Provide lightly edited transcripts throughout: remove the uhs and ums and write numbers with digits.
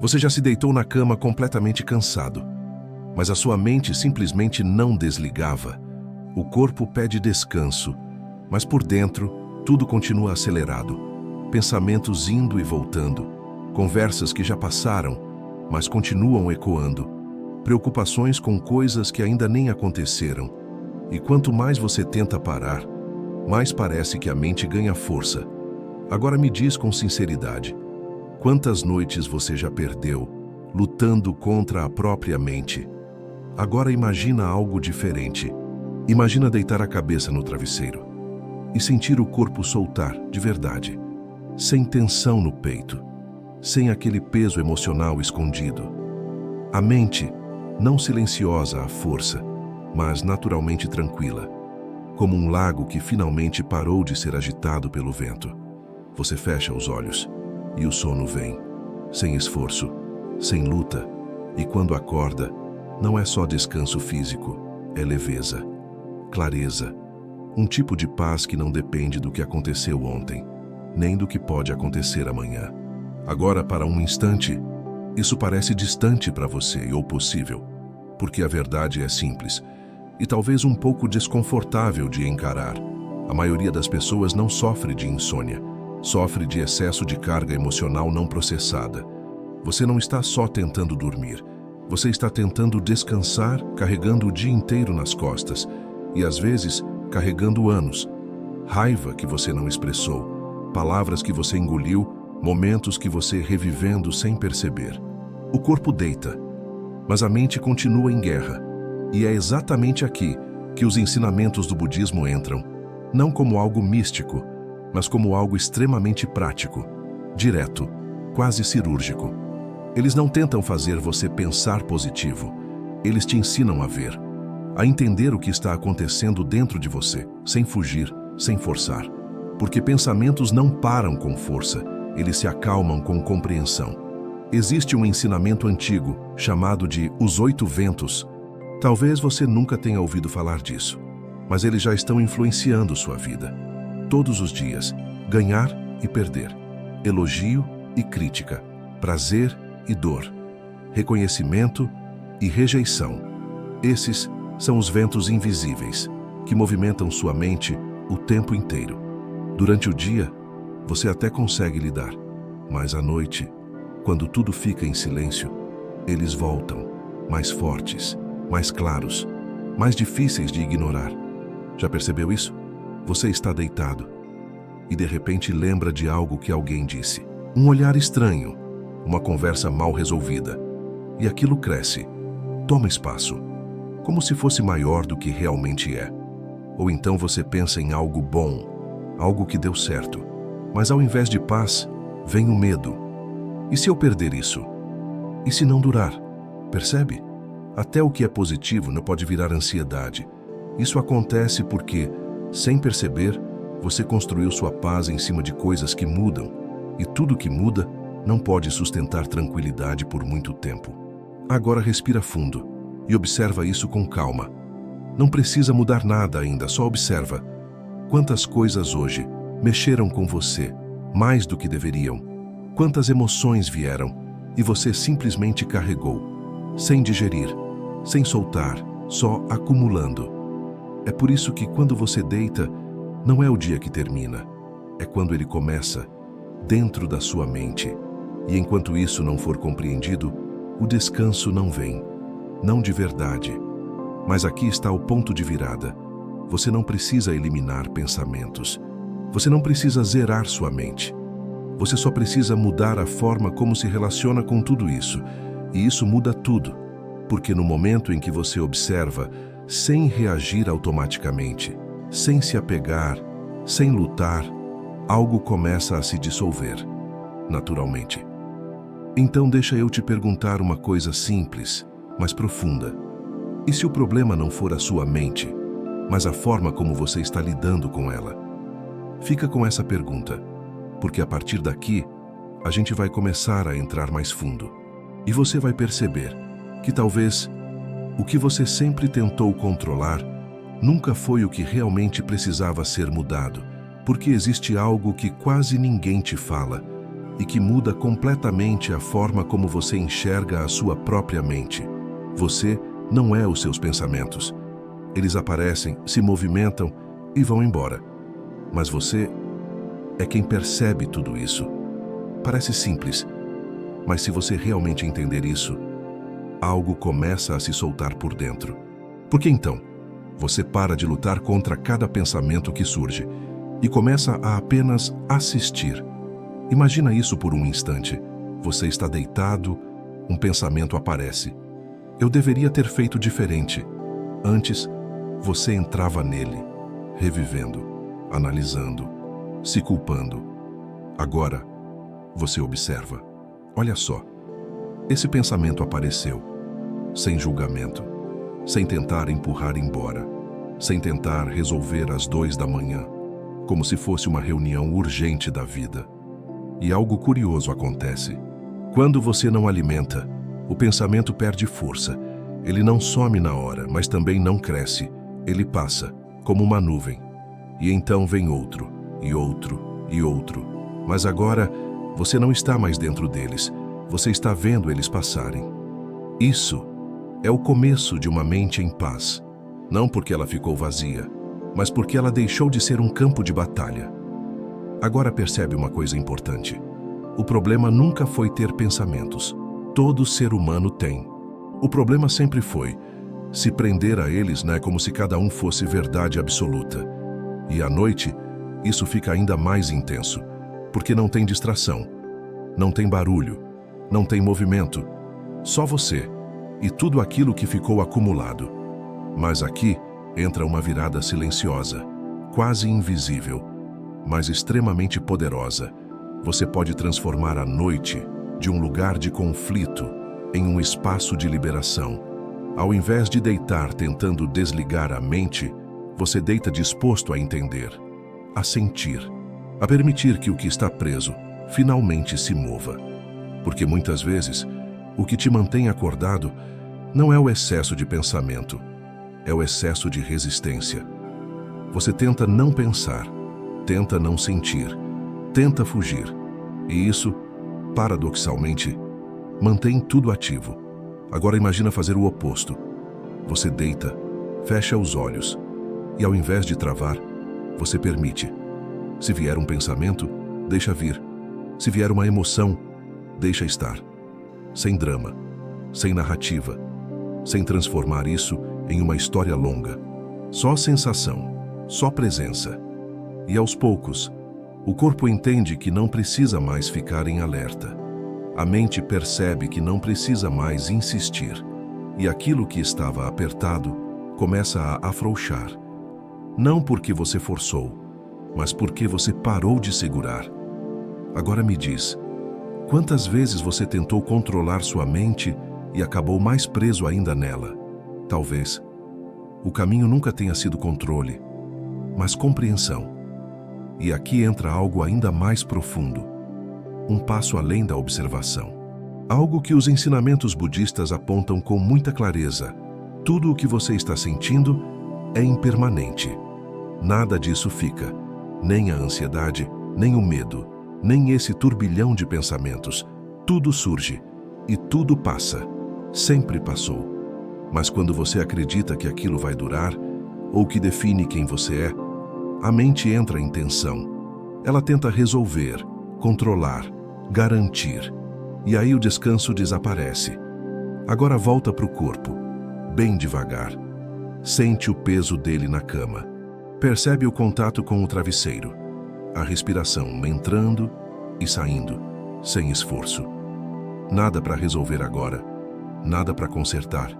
Você já se deitou na cama completamente cansado, mas a sua mente simplesmente não desligava. O corpo pede descanso, mas por dentro tudo continua acelerado. Pensamentos indo e voltando, conversas que já passaram, mas continuam ecoando, preocupações com coisas que ainda nem aconteceram. E quanto mais você tenta parar, mais parece que a mente ganha força. Agora me diz com sinceridade, quantas noites você já perdeu, lutando contra a própria mente? Agora imagina algo diferente. Imagina deitar a cabeça no travesseiro e sentir o corpo soltar de verdade, sem tensão no peito, sem aquele peso emocional escondido. A mente, não silenciosa à força, mas naturalmente tranquila, como um lago que finalmente parou de ser agitado pelo vento. Você fecha os olhos e o sono vem, sem esforço, sem luta, e quando acorda, não é só descanso físico, é leveza, clareza, um tipo de paz que não depende do que aconteceu ontem, nem do que pode acontecer amanhã. Agora, para um instante, isso parece distante para você ou possível, porque a verdade é simples e talvez um pouco desconfortável de encarar. A maioria das pessoas não sofre de insônia, sofre de excesso de carga emocional não processada. Você não está só tentando dormir, você está tentando descansar, carregando o dia inteiro nas costas e, às vezes, carregando anos. Raiva que você não expressou, palavras que você engoliu, momentos que você revivendo sem perceber. O corpo deita, mas a mente continua em guerra. E é exatamente aqui que os ensinamentos do budismo entram, não como algo místico, mas como algo extremamente prático, direto, quase cirúrgico. Eles não tentam fazer você pensar positivo, eles te ensinam a ver, a entender o que está acontecendo dentro de você, sem fugir, sem forçar. Porque pensamentos não param com força, eles se acalmam com compreensão. Existe um ensinamento antigo, chamado de Os 8 Ventos. Talvez você nunca tenha ouvido falar disso, mas eles já estão influenciando sua vida. Todos os dias, ganhar e perder, elogio e crítica, prazer e dor, reconhecimento e rejeição. Esses são os ventos invisíveis, que movimentam sua mente o tempo inteiro. Durante o dia, você até consegue lidar, mas à noite, quando tudo fica em silêncio, eles voltam, mais fortes, mais claros, mais difíceis de ignorar. Já percebeu isso? Você está deitado e de repente lembra de algo que alguém disse. Um olhar estranho, uma conversa mal resolvida. E aquilo cresce, toma espaço, como se fosse maior do que realmente é. Ou então você pensa em algo bom, algo que deu certo. Mas ao invés de paz, vem o medo. E se eu perder isso? E se não durar? Percebe? Até o que é positivo não pode virar ansiedade. Isso acontece porque, sem perceber, você construiu sua paz em cima de coisas que mudam. E tudo que muda não pode sustentar tranquilidade por muito tempo. Agora respira fundo e observa isso com calma. Não precisa mudar nada ainda, só observa. Quantas coisas hoje mexeram com você, mais do que deveriam? Quantas emoções vieram e você simplesmente carregou, sem digerir, sem soltar, só acumulando? É por isso que quando você deita, não é o dia que termina, é quando ele começa, dentro da sua mente. E enquanto isso não for compreendido, o descanso não vem, não de verdade. Mas aqui está o ponto de virada. Você não precisa eliminar pensamentos. Você não precisa zerar sua mente. Você só precisa mudar a forma como se relaciona com tudo isso. E isso muda tudo. Porque no momento em que você observa, sem reagir automaticamente, sem se apegar, sem lutar, algo começa a se dissolver, naturalmente. Então deixa eu te perguntar uma coisa simples, mas profunda. E se o problema não for a sua mente, mas a forma como você está lidando com ela? Fica com essa pergunta, porque a partir daqui, a gente vai começar a entrar mais fundo. E você vai perceber que talvez o que você sempre tentou controlar nunca foi o que realmente precisava ser mudado, porque existe algo que quase ninguém te fala, e que muda completamente a forma como você enxerga a sua própria mente. Você não é os seus pensamentos. Eles aparecem, se movimentam e vão embora. Mas você é quem percebe tudo isso. Parece simples, mas se você realmente entender isso, algo começa a se soltar por dentro. Porque então, você para de lutar contra cada pensamento que surge e começa a apenas assistir. Imagina isso por um instante. Você está deitado, um pensamento aparece. Eu deveria ter feito diferente. Antes, você entrava nele, revivendo, analisando, se culpando. Agora, você observa. Olha só, esse pensamento apareceu, sem julgamento, sem tentar empurrar embora, sem tentar resolver às 2 da manhã, como se fosse uma reunião urgente da vida. E algo curioso acontece. Quando você não alimenta, o pensamento perde força. Ele não some na hora, mas também não cresce. Ele passa, como uma nuvem. E então vem outro, e outro, e outro. Mas agora, você não está mais dentro deles. Você está vendo eles passarem. Isso é o começo de uma mente em paz. Não porque ela ficou vazia, mas porque ela deixou de ser um campo de batalha. Agora percebe uma coisa importante. O problema nunca foi ter pensamentos. Todo ser humano tem. O problema sempre foi se prender a eles, né, como se cada um fosse verdade absoluta. E à noite, isso fica ainda mais intenso, porque não tem distração, não tem barulho, não tem movimento, só você e tudo aquilo que ficou acumulado. Mas aqui entra uma virada silenciosa, quase invisível, mas extremamente poderosa. Você pode transformar a noite de um lugar de conflito em um espaço de liberação. Ao invés de deitar tentando desligar a mente, você deita disposto a entender, a sentir, a permitir que o que está preso finalmente se mova. Porque muitas vezes, o que te mantém acordado não é o excesso de pensamento, é o excesso de resistência. Você tenta não pensar, tenta não sentir, tenta fugir. E isso, paradoxalmente, mantém tudo ativo. Agora imagina fazer o oposto. Você deita, fecha os olhos e ao invés de travar, você permite. Se vier um pensamento, deixa vir. Se vier uma emoção, deixa estar. Sem drama, sem narrativa, sem transformar isso em uma história longa. Só sensação, só presença. E aos poucos, o corpo entende que não precisa mais ficar em alerta. A mente percebe que não precisa mais insistir. E aquilo que estava apertado começa a afrouxar. Não porque você forçou, mas porque você parou de segurar. Agora me diz, quantas vezes você tentou controlar sua mente e acabou mais preso ainda nela? Talvez o caminho nunca tenha sido controle, mas compreensão. E aqui entra algo ainda mais profundo, um passo além da observação. Algo que os ensinamentos budistas apontam com muita clareza. Tudo o que você está sentindo é impermanente. Nada disso fica, nem a ansiedade, nem o medo, nem esse turbilhão de pensamentos. Tudo surge e tudo passa. Sempre passou. Mas quando você acredita que aquilo vai durar, ou que define quem você é, a mente entra em tensão. Ela tenta resolver, controlar, garantir. E aí o descanso desaparece. Agora volta para o corpo, bem devagar. Sente o peso dele na cama. Percebe o contato com o travesseiro. A respiração entrando e saindo, sem esforço. Nada para resolver agora. Nada para consertar.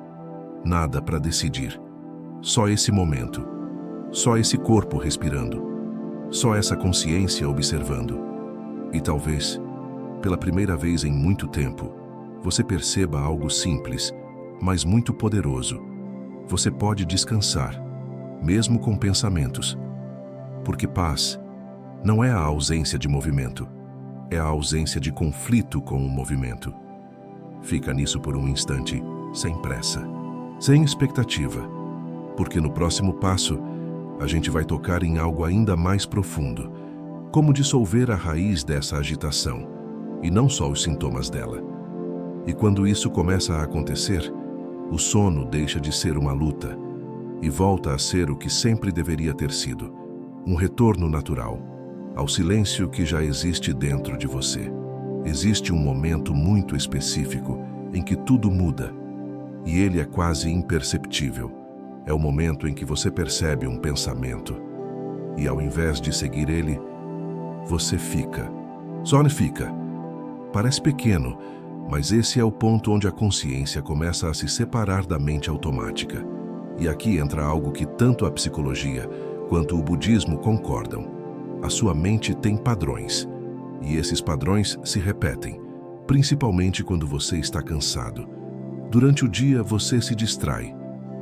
Nada para decidir. Só esse momento. Só esse corpo respirando. Só essa consciência observando. E talvez, pela primeira vez em muito tempo, você perceba algo simples, mas muito poderoso. Você pode descansar, mesmo com pensamentos. Porque paz não é a ausência de movimento, é a ausência de conflito com o movimento. Fica nisso por um instante, sem pressa, sem expectativa, porque no próximo passo, a gente vai tocar em algo ainda mais profundo. Como dissolver a raiz dessa agitação, e não só os sintomas dela. E quando isso começa a acontecer, o sono deixa de ser uma luta e volta a ser o que sempre deveria ter sido, um retorno natural ao silêncio que já existe dentro de você. Existe um momento muito específico em que tudo muda, e ele é quase imperceptível. É o momento em que você percebe um pensamento, e ao invés de seguir ele, você fica. Só fica. Parece pequeno, mas esse é o ponto onde a consciência começa a se separar da mente automática. E aqui entra algo que tanto a psicologia quanto o budismo concordam. A sua mente tem padrões, e esses padrões se repetem, principalmente quando você está cansado. Durante o dia você se distrai,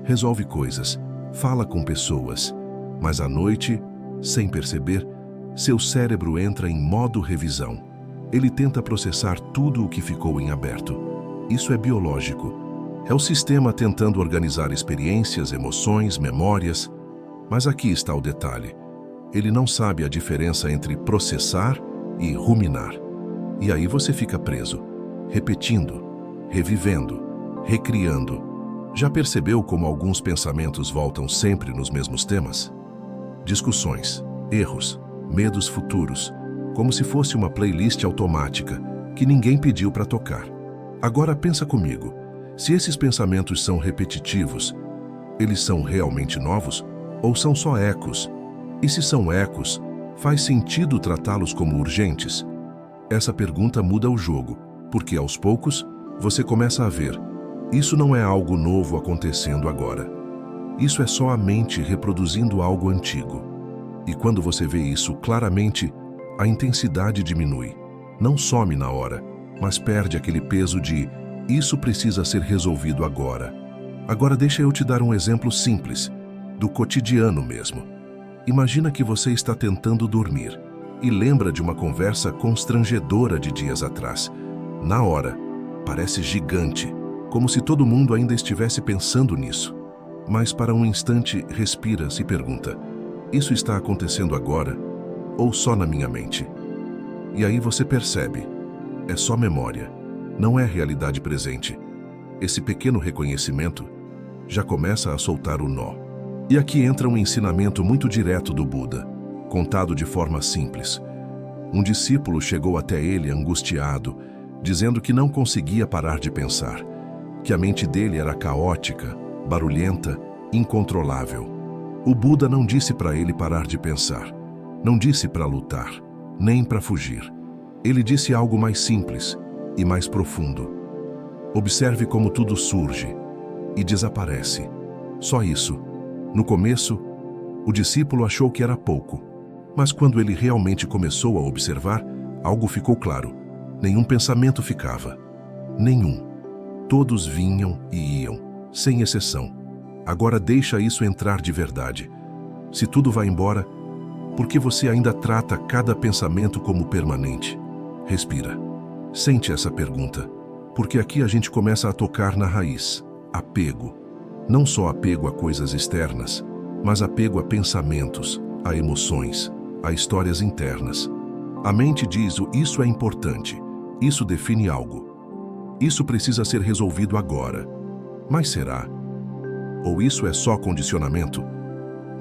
resolve coisas, fala com pessoas, mas à noite, sem perceber, seu cérebro entra em modo revisão. Ele tenta processar tudo o que ficou em aberto. Isso é biológico. É o sistema tentando organizar experiências, emoções, memórias. Mas aqui está o detalhe. Ele não sabe a diferença entre processar e ruminar. E aí você fica preso, repetindo, revivendo, recriando. Já percebeu como alguns pensamentos voltam sempre nos mesmos temas? Discussões, erros, medos futuros, como se fosse uma playlist automática que ninguém pediu para tocar. Agora pensa comigo, se esses pensamentos são repetitivos, eles são realmente novos ou são só ecos? E se são ecos, faz sentido tratá-los como urgentes? Essa pergunta muda o jogo, porque aos poucos você começa a ver, isso não é algo novo acontecendo agora. Isso é só a mente reproduzindo algo antigo. E quando você vê isso claramente, a intensidade diminui. Não some na hora, mas perde aquele peso de isso precisa ser resolvido agora. Agora deixa eu te dar um exemplo simples, do cotidiano mesmo. Imagina que você está tentando dormir e lembra de uma conversa constrangedora de dias atrás. Na hora, parece gigante, como se todo mundo ainda estivesse pensando nisso. Mas para um instante respira, se pergunta, isso está acontecendo agora ou só na minha mente? E aí você percebe, é só memória, não é realidade presente. Esse pequeno reconhecimento já começa a soltar o nó. E aqui entra um ensinamento muito direto do Buda, contado de forma simples. Um discípulo chegou até ele angustiado, dizendo que não conseguia parar de pensar, que a mente dele era caótica, barulhenta, incontrolável. O Buda não disse para ele parar de pensar, não disse para lutar, nem para fugir. Ele disse algo mais simples e mais profundo. Observe como tudo surge e desaparece. Só isso. No começo, o discípulo achou que era pouco, mas quando ele realmente começou a observar, algo ficou claro. Nenhum pensamento ficava. Nenhum. Todos vinham e iam, sem exceção. Agora deixa isso entrar de verdade. Se tudo vai embora, por que você ainda trata cada pensamento como permanente? Respira. Sente essa pergunta, porque aqui a gente começa a tocar na raiz. Apego. Não só apego a coisas externas, mas apego a pensamentos, a emoções, a histórias internas. A mente diz isso é importante, isso define algo. Isso precisa ser resolvido agora. Mas será? Ou isso é só condicionamento?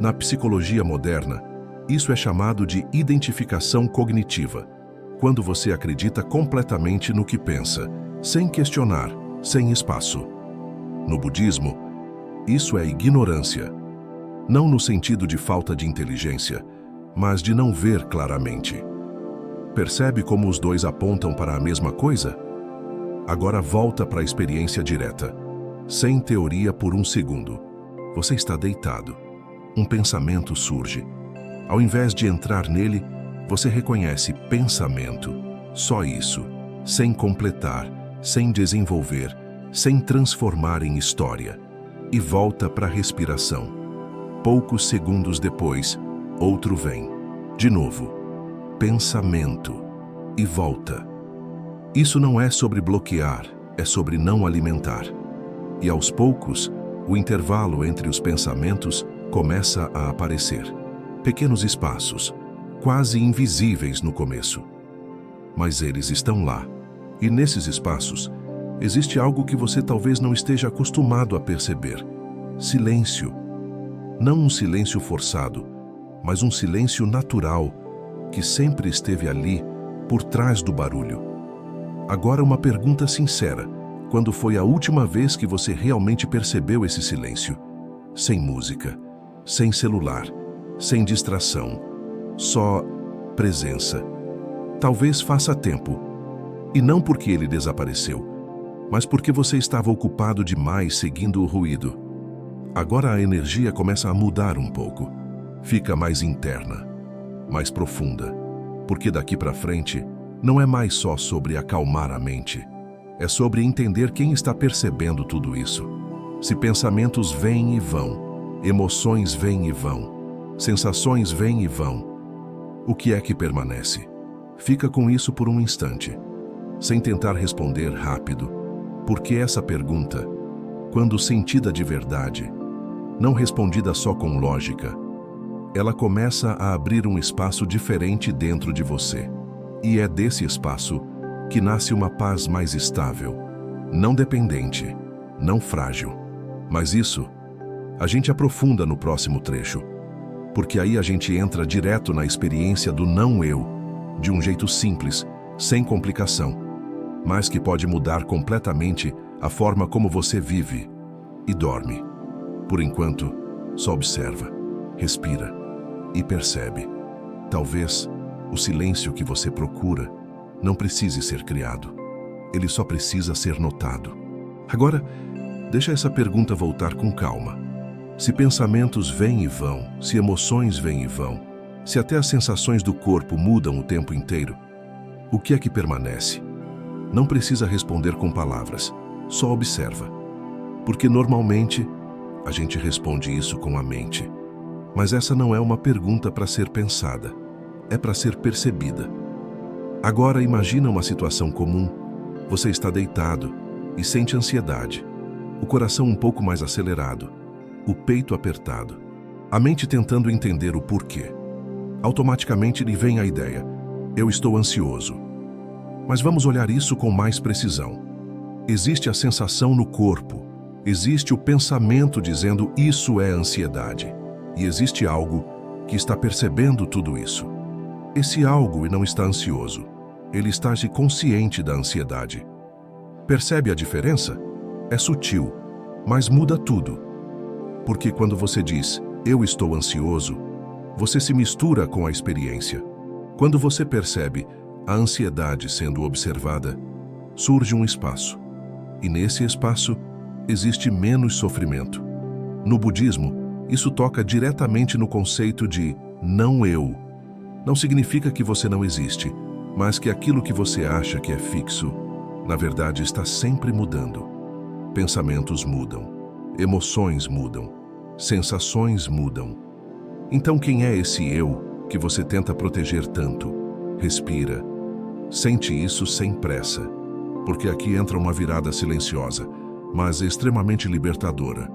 Na psicologia moderna, isso é chamado de identificação cognitiva, quando você acredita completamente no que pensa, sem questionar, sem espaço. No budismo, isso é ignorância, não no sentido de falta de inteligência, mas de não ver claramente. Percebe como os dois apontam para a mesma coisa? Agora volta para a experiência direta, sem teoria por um segundo. Você está deitado. Um pensamento surge. Ao invés de entrar nele, você reconhece pensamento. Só isso, sem completar, sem desenvolver, sem transformar em história. E volta para a respiração. Poucos segundos depois, outro vem. De novo. Pensamento. E volta. Isso não é sobre bloquear, é sobre não alimentar. E aos poucos, o intervalo entre os pensamentos começa a aparecer. Pequenos espaços, quase invisíveis no começo. mas eles estão lá. E nesses espaços, existe algo que você talvez não esteja acostumado a perceber: silêncio. Não um silêncio forçado, mas um silêncio natural, que sempre esteve ali, por trás do barulho. Agora uma pergunta sincera: quando foi a última vez que você realmente percebeu esse silêncio? Sem música, sem celular, sem distração, só presença. Talvez faça tempo, e não porque ele desapareceu, mas porque você estava ocupado demais seguindo o ruído. Agora a energia começa a mudar um pouco. Fica mais interna, mais profunda, porque daqui para frente não é mais só sobre acalmar a mente. É sobre entender quem está percebendo tudo isso. Se pensamentos vêm e vão, emoções vêm e vão, sensações vêm e vão, o que é que permanece? Fica com isso por um instante, sem tentar responder rápido, porque essa pergunta, quando sentida de verdade, não respondida só com lógica, ela começa a abrir um espaço diferente dentro de você. E é desse espaço que nasce uma paz mais estável, não dependente, não frágil. Mas isso, a gente aprofunda no próximo trecho, porque aí a gente entra direto na experiência do não-eu, de um jeito simples, sem complicação, mas que pode mudar completamente a forma como você vive e dorme. Por enquanto, só observa, respira e percebe. Talvez o silêncio que você procura não precise ser criado. Ele só precisa ser notado. Agora, deixa essa pergunta voltar com calma. Se pensamentos vêm e vão, se emoções vêm e vão, se até as sensações do corpo mudam o tempo inteiro, o que é que permanece? Não precisa responder com palavras, só observa. Porque normalmente a gente responde isso com a mente. Mas essa não é uma pergunta para ser pensada, é para ser percebida. Agora imagina uma situação comum. Você está deitado e sente ansiedade, o coração um pouco mais acelerado, o peito apertado, a mente tentando entender o porquê. Automaticamente lhe vem a ideia: eu estou ansioso. Mas vamos olhar isso com mais precisão. Existe a sensação no corpo, existe o pensamento dizendo isso é ansiedade, e existe algo que está percebendo tudo isso. Esse algo não está ansioso, ele está consciente da ansiedade. Percebe a diferença? É sutil, mas muda tudo. Porque quando você diz, eu estou ansioso, você se mistura com a experiência. Quando você percebe a ansiedade sendo observada, surge um espaço. E nesse espaço, existe menos sofrimento. No budismo, isso toca diretamente no conceito de não-eu. Não significa que você não existe, mas que aquilo que você acha que é fixo, na verdade está sempre mudando. Pensamentos mudam, emoções mudam, sensações mudam. Então quem é esse eu que você tenta proteger tanto? Respira. Sente isso sem pressa, porque aqui entra uma virada silenciosa, mas extremamente libertadora.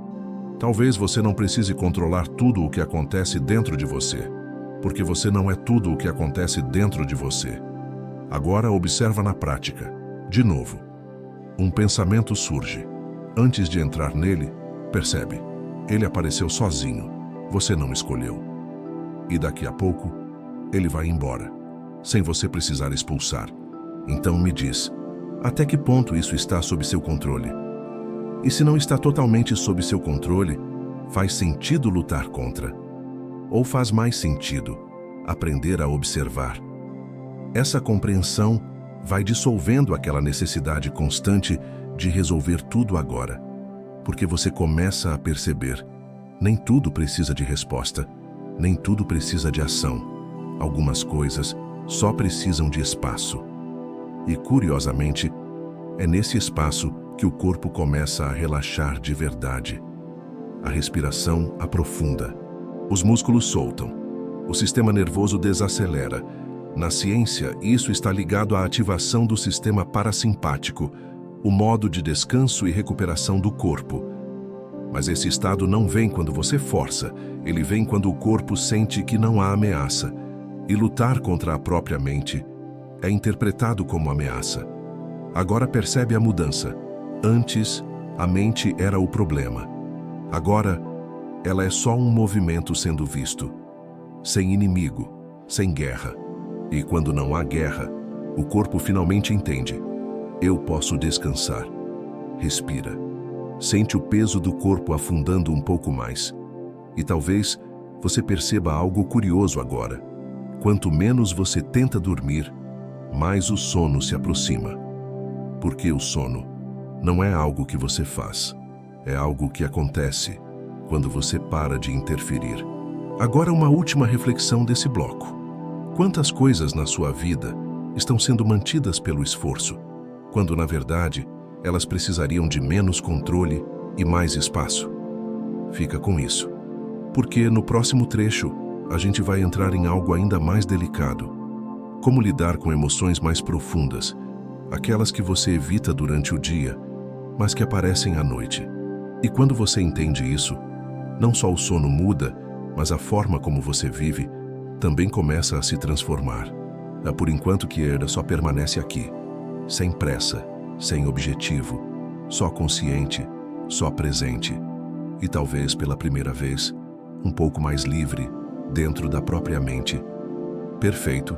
Talvez você não precise controlar tudo o que acontece dentro de você, porque você não é tudo o que acontece dentro de você. Agora observa na prática. De novo, um pensamento surge. Antes de entrar nele, percebe. Ele apareceu sozinho. Você não escolheu. E daqui a pouco, ele vai embora, sem você precisar expulsar. Então me diz, até que ponto isso está sob seu controle? E se não está totalmente sob seu controle, faz sentido lutar contra? Ou faz mais sentido aprender a observar? Essa compreensão vai dissolvendo aquela necessidade constante de resolver tudo agora, porque você começa a perceber, nem tudo precisa de resposta, nem tudo precisa de ação. Algumas coisas só precisam de espaço. E, curiosamente, é nesse espaço que o corpo começa a relaxar de verdade. A respiração aprofunda, os músculos soltam, o sistema nervoso desacelera. Na ciência, isso está ligado à ativação do sistema parasimpático, o modo de descanso e recuperação do corpo. Mas esse estado não vem quando você força, ele vem quando o corpo sente que não há ameaça. E lutar contra a própria mente é interpretado como ameaça. Agora percebe a mudança. Antes, a mente era o problema. Agora, ela é só um movimento sendo visto. Sem inimigo, sem guerra. E quando não há guerra, o corpo finalmente entende. Eu posso descansar. Respira. Sente o peso do corpo afundando um pouco mais. E talvez você perceba algo curioso agora. Quanto menos você tenta dormir, mais o sono se aproxima. Porque o sono não é algo que você faz, é algo que acontece quando você para de interferir. Agora uma última reflexão desse bloco. Quantas coisas na sua vida estão sendo mantidas pelo esforço, quando na verdade elas precisariam de menos controle e mais espaço? Fica com isso, porque no próximo trecho a gente vai entrar em algo ainda mais delicado. Como lidar com emoções mais profundas, aquelas que você evita durante o dia, mas que aparecem à noite. E quando você entende isso, não só o sono muda, mas a forma como você vive também começa a se transformar. É por enquanto que Herda só permanece aqui, sem pressa, sem objetivo, só consciente, só presente. E talvez pela primeira vez, um pouco mais livre, dentro da própria mente. Perfeito.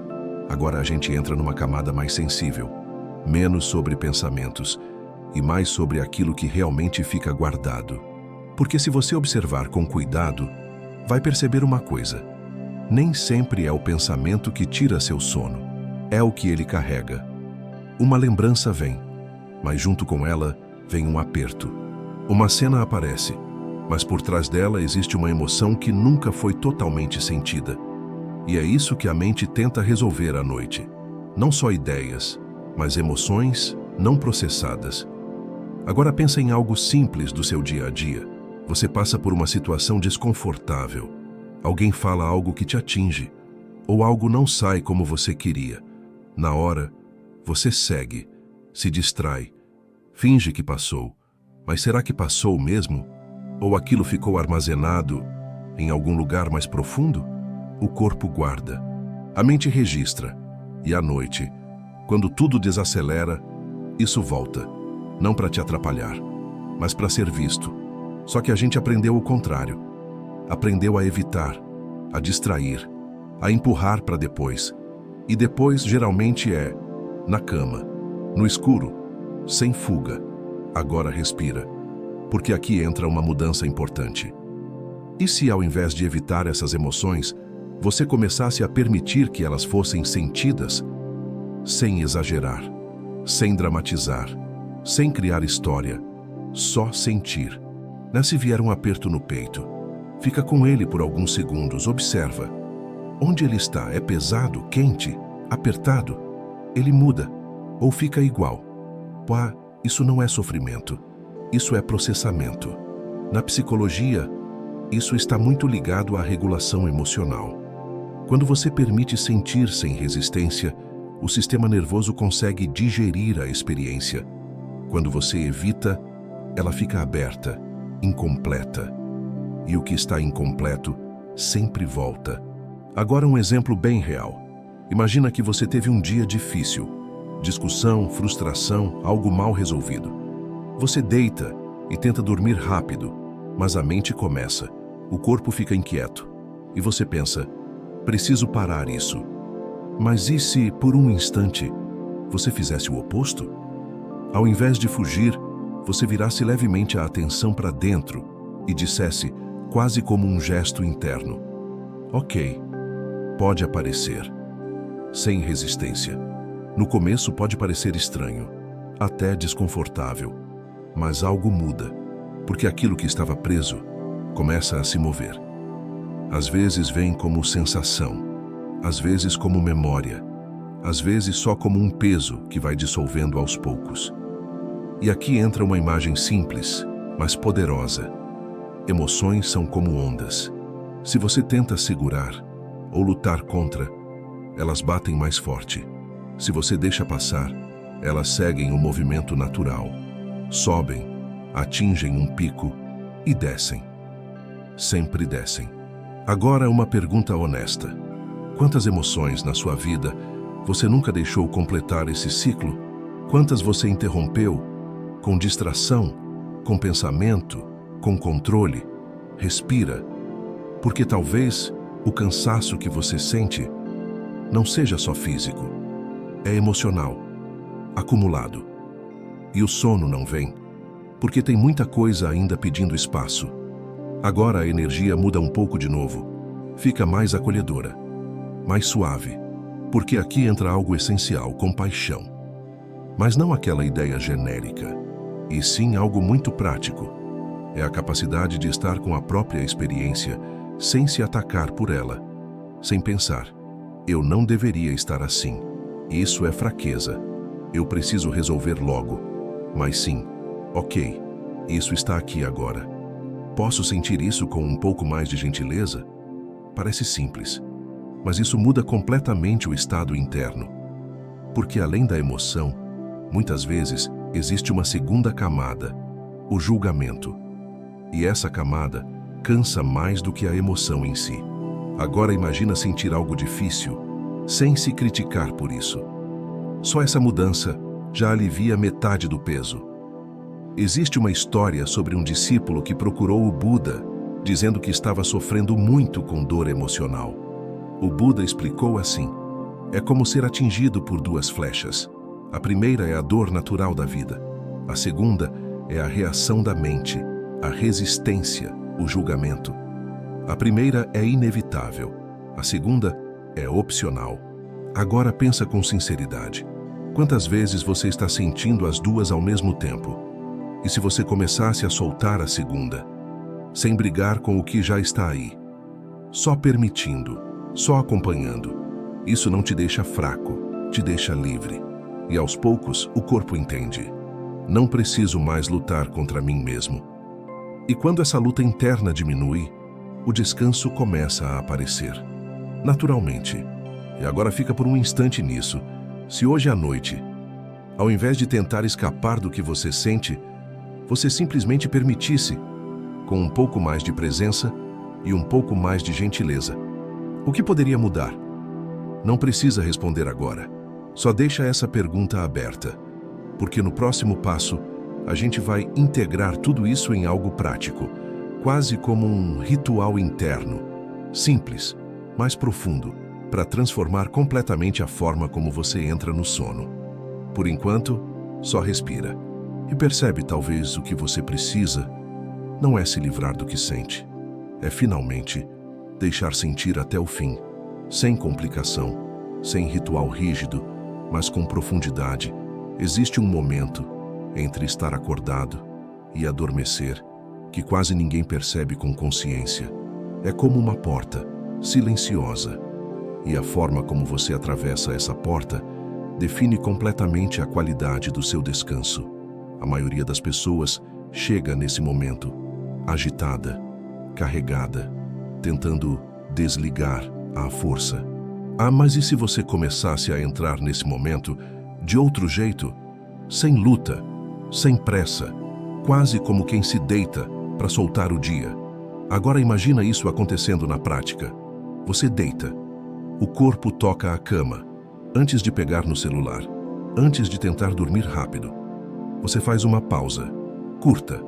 Agora a gente entra numa camada mais sensível, menos sobre pensamentos e mais sobre aquilo que realmente fica guardado. Porque se você observar com cuidado, vai perceber uma coisa. Nem sempre é o pensamento que tira seu sono, é o que ele carrega. Uma lembrança vem, mas junto com ela vem um aperto. Uma cena aparece, mas por trás dela existe uma emoção que nunca foi totalmente sentida. E é isso que a mente tenta resolver à noite. Não só ideias, mas emoções não processadas. Agora pensa em algo simples do seu dia a dia. Você passa por uma situação desconfortável. Alguém fala algo que te atinge, ou algo não sai como você queria. Na hora, você segue, se distrai, finge que passou. Mas será que passou mesmo? Ou aquilo ficou armazenado em algum lugar mais profundo? O corpo guarda, a mente registra, e à noite, quando tudo desacelera, isso volta, não para te atrapalhar, mas para ser visto. Só que a gente aprendeu o contrário. Aprendeu a evitar, a distrair, a empurrar para depois. E depois geralmente é na cama, no escuro, sem fuga. Agora respira, porque aqui entra uma mudança importante. E se ao invés de evitar essas emoções, você começasse a permitir que elas fossem sentidas, sem exagerar, sem dramatizar, sem criar história, só sentir. Se vier um aperto no peito, fica com ele por alguns segundos, observa. Onde ele está? É pesado, quente, apertado? Ele muda ou fica igual? Pá, isso não é sofrimento, isso é processamento. Na psicologia, isso está muito ligado à regulação emocional. Quando você permite sentir sem resistência, o sistema nervoso consegue digerir a experiência. Quando você evita, ela fica aberta, incompleta. E o que está incompleto sempre volta. Agora um exemplo bem real. Imagina que você teve um dia difícil. Discussão, frustração, algo mal resolvido. Você deita e tenta dormir rápido, mas a mente começa. O corpo fica inquieto. E você pensa, preciso parar isso. Mas e se, por um instante, você fizesse o oposto? Ao invés de fugir, você virasse levemente a atenção para dentro e dissesse, quase como um gesto interno: ok, pode aparecer. Sem resistência. No começo pode parecer estranho, até desconfortável, mas algo muda, porque aquilo que estava preso começa a se mover. Às vezes vem como sensação, às vezes como memória, às vezes só como um peso que vai dissolvendo aos poucos. E aqui entra uma imagem simples, mas poderosa. Emoções são como ondas. Se você tenta segurar ou lutar contra, elas batem mais forte. Se você deixa passar, elas seguem o movimento natural. Sobem, atingem um pico e descem. Sempre descem. Agora uma pergunta honesta. Quantas emoções na sua vida Você nunca deixou completar esse ciclo? Quantas você interrompeu? Com distração, com pensamento, com controle? Respira, porque talvez o cansaço que você sente não seja só físico, é emocional, acumulado. E o sono não vem, porque tem muita coisa ainda pedindo espaço. Agora a energia muda um pouco de novo, fica mais acolhedora, mais suave, porque aqui entra algo essencial, compaixão. Mas não aquela ideia genérica, e sim algo muito prático. É a capacidade de estar com a própria experiência, sem se atacar por ela, sem pensar, eu não deveria estar assim, isso é fraqueza, eu preciso resolver logo. Mas sim, ok, isso está aqui agora. Posso sentir isso com um pouco mais de gentileza? Parece simples, mas isso muda completamente o estado interno. Porque além da emoção, muitas vezes existe uma segunda camada, o julgamento. E essa camada cansa mais do que a emoção em si. Agora imagina sentir algo difícil, sem se criticar por isso. Só essa mudança já alivia metade do peso. Existe uma história sobre um discípulo que procurou o Buda, dizendo que estava sofrendo muito com dor emocional. O Buda explicou assim: é como ser atingido por duas flechas. A primeira é a dor natural da vida. A segunda é a reação da mente, a resistência, o julgamento. A primeira é inevitável, a segunda é opcional. Agora pensa com sinceridade. Quantas vezes você está sentindo as duas ao mesmo tempo? E se você começasse a soltar a segunda, sem brigar com o que já está aí, só permitindo, só acompanhando, isso não te deixa fraco, te deixa livre. E aos poucos o corpo entende. Não preciso mais lutar contra mim mesmo. E quando essa luta interna diminui, o descanso começa a aparecer, naturalmente. E agora fica por um instante nisso. Se hoje à noite, ao invés de tentar escapar do que você sente, você simplesmente permitisse, com um pouco mais de presença e um pouco mais de gentileza, o que poderia mudar? Não precisa responder agora. Só deixa essa pergunta aberta, porque no próximo passo, a gente vai integrar tudo isso em algo prático, quase como um ritual interno, simples, mas profundo, para transformar completamente a forma como você entra no sono. Por enquanto, só respira e percebe talvez o que você precisa não é se livrar do que sente, é finalmente deixar sentir até o fim, sem complicação, sem ritual rígido, mas com profundidade. Existe um momento entre estar acordado e adormecer que quase ninguém percebe com consciência. É como uma porta, silenciosa, e a forma como você atravessa essa porta define completamente a qualidade do seu descanso. A maioria das pessoas chega nesse momento agitada, carregada, tentando desligar à força. Ah, mas e se você começasse a entrar nesse momento de outro jeito, sem luta, sem pressa, quase como quem se deita para soltar o dia? Agora imagina isso acontecendo na prática. Você deita, o corpo toca a cama, antes de pegar no celular, antes de tentar dormir rápido. Você faz uma pausa, curta,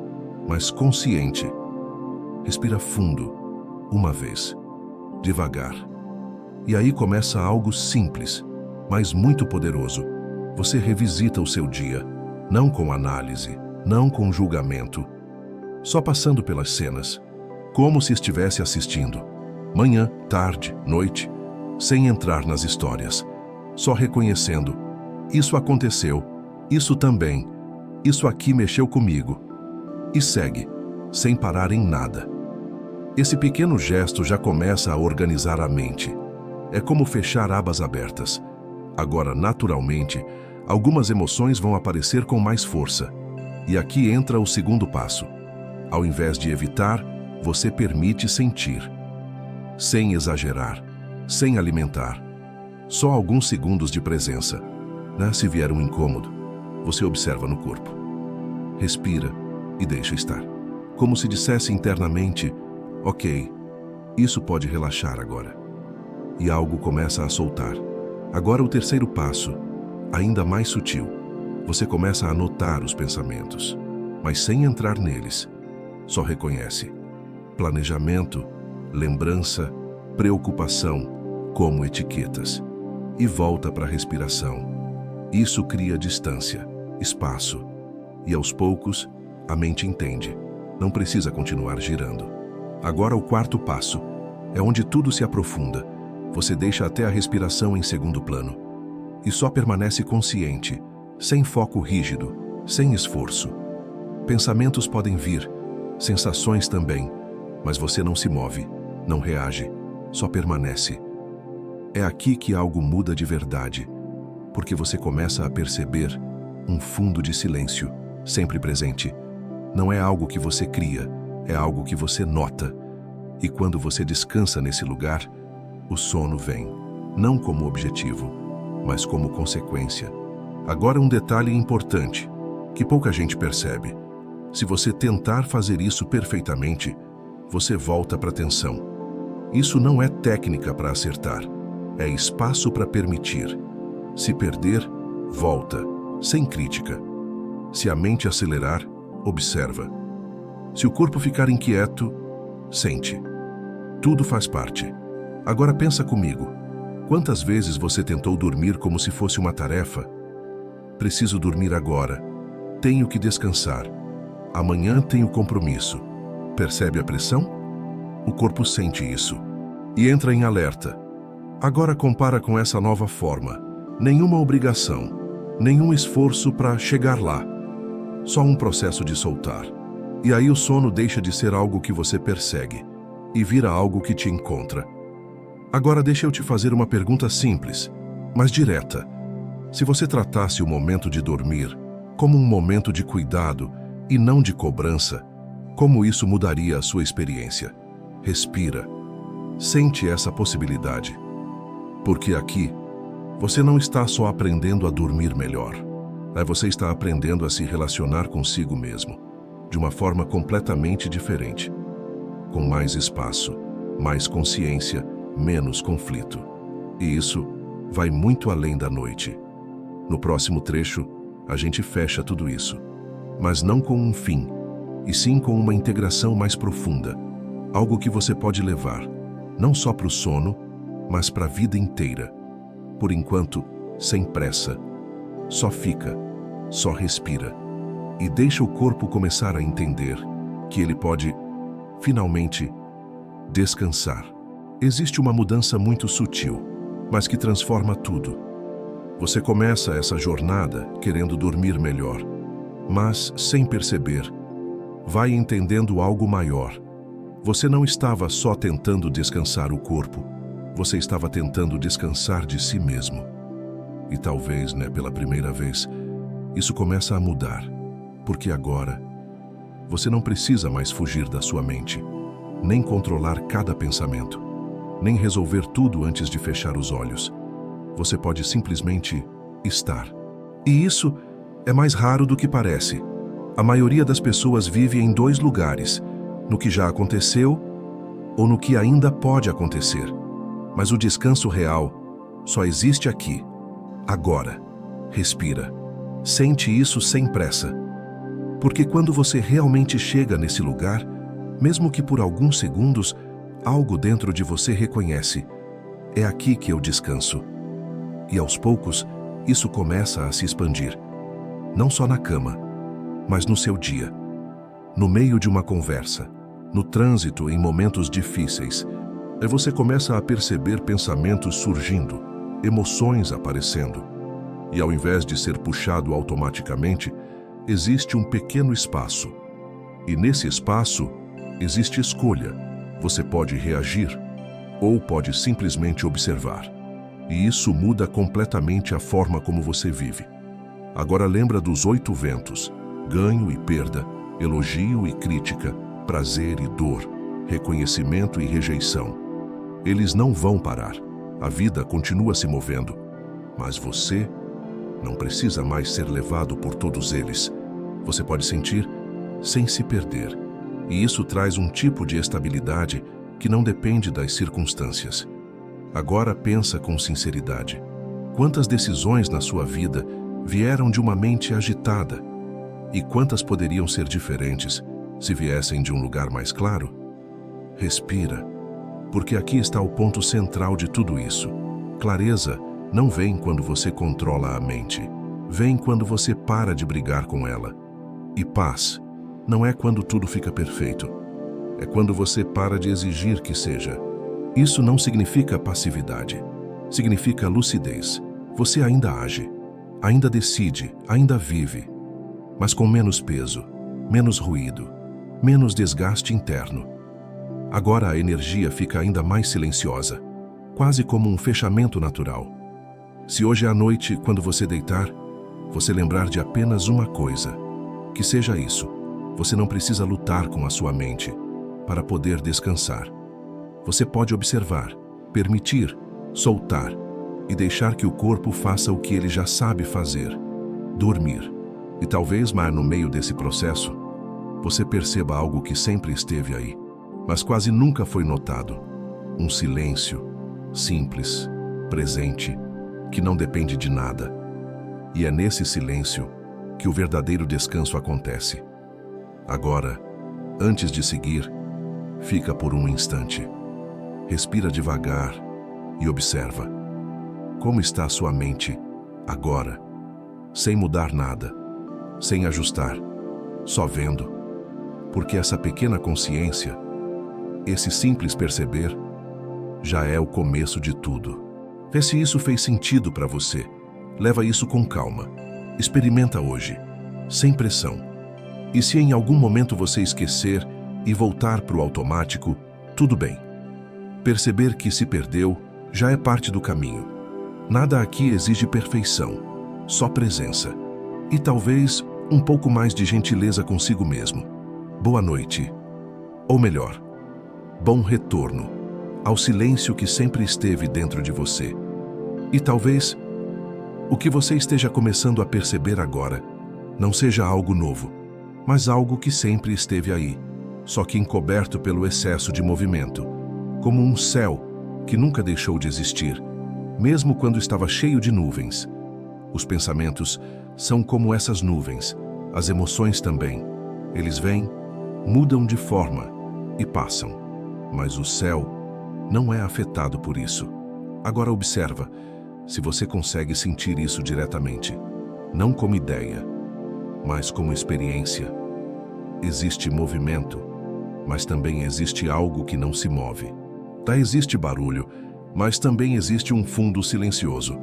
mas consciente. Respira fundo, uma vez, devagar. E aí começa algo simples, mas muito poderoso. Você revisita o seu dia, não com análise, não com julgamento, só passando pelas cenas, como se estivesse assistindo. Manhã, tarde, noite, sem entrar nas histórias, só reconhecendo: isso aconteceu, isso também, isso aqui mexeu comigo. E segue, sem parar em nada. Esse pequeno gesto já começa a organizar a mente. É como fechar abas abertas. Agora, naturalmente, algumas emoções vão aparecer com mais força. E aqui entra o segundo passo. Ao invés de evitar, você permite sentir. Sem exagerar, sem alimentar. Só alguns segundos de presença. Se vier um incômodo, você observa no corpo. Respira e deixa estar. Como se dissesse internamente: ok, isso pode relaxar agora. E algo começa a soltar. Agora o terceiro passo, ainda mais sutil. Você começa a anotar os pensamentos, mas sem entrar neles. Só reconhece. Planejamento, lembrança, preocupação, como etiquetas. E volta para a respiração. Isso cria distância, espaço. E aos poucos, a mente entende. Não precisa continuar girando. Agora o quarto passo é onde tudo se aprofunda. Você deixa até a respiração em segundo plano. E só permanece consciente, sem foco rígido, sem esforço. Pensamentos podem vir, sensações também, mas você não se move, não reage, só permanece. É aqui que algo muda de verdade, porque você começa a perceber um fundo de silêncio, sempre presente. Não é algo que você cria, é algo que você nota. E quando você descansa nesse lugar, o sono vem, não como objetivo, mas como consequência. Agora um detalhe importante, que pouca gente percebe. Se você tentar fazer isso perfeitamente, você volta para a tensão. Isso não é técnica para acertar, é espaço para permitir. Se perder, volta, sem crítica. Se a mente acelerar, observa. Se o corpo ficar inquieto, sente. Tudo faz parte. Agora pensa comigo. Quantas vezes você tentou dormir como se fosse uma tarefa? Preciso dormir agora. Tenho que descansar. Amanhã tenho compromisso. Percebe a pressão? O corpo sente isso e entra em alerta. Agora compara com essa nova forma. Nenhuma obrigação, nenhum esforço para chegar lá. Só um processo de soltar. E aí o sono deixa de ser algo que você persegue e vira algo que te encontra. Agora deixa eu te fazer uma pergunta simples, mas direta. Se você tratasse o momento de dormir como um momento de cuidado e não de cobrança, como isso mudaria a sua experiência? Respira. Sente essa possibilidade. Porque aqui, você não está só aprendendo a dormir melhor. Você está aprendendo a se relacionar consigo mesmo, de uma forma completamente diferente. Com mais espaço, mais consciência, menos conflito. E isso vai muito além da noite. No próximo trecho, a gente fecha tudo isso. Mas não com um fim, e sim com uma integração mais profunda. Algo que você pode levar, não só para o sono, mas para a vida inteira. Por enquanto, sem pressa. Só fica, só respira. E deixa o corpo começar a entender que ele pode, finalmente, descansar. Existe uma mudança muito sutil, mas que transforma tudo. Você começa essa jornada querendo dormir melhor, mas, sem perceber, vai entendendo algo maior. Você não estava só tentando descansar o corpo, você estava tentando descansar de si mesmo. E talvez, pela primeira vez, isso começa a mudar, porque agora você não precisa mais fugir da sua mente, nem controlar cada pensamento, nem resolver tudo antes de fechar os olhos. Você pode simplesmente estar. E isso é mais raro do que parece. A maioria das pessoas vive em dois lugares, no que já aconteceu ou no que ainda pode acontecer. Mas o descanso real só existe aqui, agora. Respira. Sente isso sem pressa. Porque quando você realmente chega nesse lugar, mesmo que por alguns segundos, algo dentro de você reconhece: é aqui que eu descanso. E aos poucos, isso começa a se expandir. Não só na cama, mas no seu dia. No meio de uma conversa, no trânsito, em momentos difíceis. Aí você começa a perceber pensamentos surgindo, emoções aparecendo. E ao invés de ser puxado automaticamente, existe um pequeno espaço. E nesse espaço, existe escolha. Você pode reagir ou pode simplesmente observar. E isso muda completamente a forma como você vive. Agora lembra dos 8 ventos: ganho e perda, elogio e crítica, prazer e dor, reconhecimento e rejeição. Eles não vão parar. A vida continua se movendo. Mas você não precisa mais ser levado por todos eles. Você pode sentir sem se perder. E isso traz um tipo de estabilidade que não depende das circunstâncias. Agora pensa com sinceridade. Quantas decisões na sua vida vieram de uma mente agitada? E quantas poderiam ser diferentes se viessem de um lugar mais claro? Respira, porque aqui está o ponto central de tudo isso. Clareza não vem quando você controla a mente, vem quando você para de brigar com ela. E paz não é quando tudo fica perfeito, é quando você para de exigir que seja. Isso não significa passividade, significa lucidez. Você ainda age, ainda decide, ainda vive, mas com menos peso, menos ruído, menos desgaste interno. Agora a energia fica ainda mais silenciosa, quase como um fechamento natural. Se hoje à noite, quando você deitar, você lembrar de apenas uma coisa, que seja isso: você não precisa lutar com a sua mente para poder descansar. Você pode observar, permitir, soltar e deixar que o corpo faça o que ele já sabe fazer: dormir. E talvez, mas no meio desse processo, você perceba algo que sempre esteve aí, mas quase nunca foi notado. Um silêncio, simples, presente, que não depende de nada. E é nesse silêncio que o verdadeiro descanso acontece. Agora, antes de seguir, fica por um instante. Respira devagar e observa. Como está a sua mente agora? Sem mudar nada, sem ajustar, só vendo. Porque essa pequena consciência, esse simples perceber, já é o começo de tudo. Vê se isso fez sentido para você. Leva isso com calma. Experimenta hoje, sem pressão. E se em algum momento você esquecer e voltar para o automático, tudo bem. Perceber que se perdeu já é parte do caminho. Nada aqui exige perfeição, só presença. E talvez um pouco mais de gentileza consigo mesmo. Boa noite. Ou melhor, bom retorno ao silêncio que sempre esteve dentro de você. E talvez o que você esteja começando a perceber agora não seja algo novo, mas algo que sempre esteve aí, só que encoberto pelo excesso de movimento, como um céu que nunca deixou de existir, mesmo quando estava cheio de nuvens. Os pensamentos são como essas nuvens, as emoções também. Eles vêm, mudam de forma e passam, mas o céu não é afetado por isso. Agora observa se você consegue sentir isso diretamente, não como ideia, mas como experiência. Existe movimento, mas também existe algo que não se move. Existe barulho, mas também existe um fundo silencioso.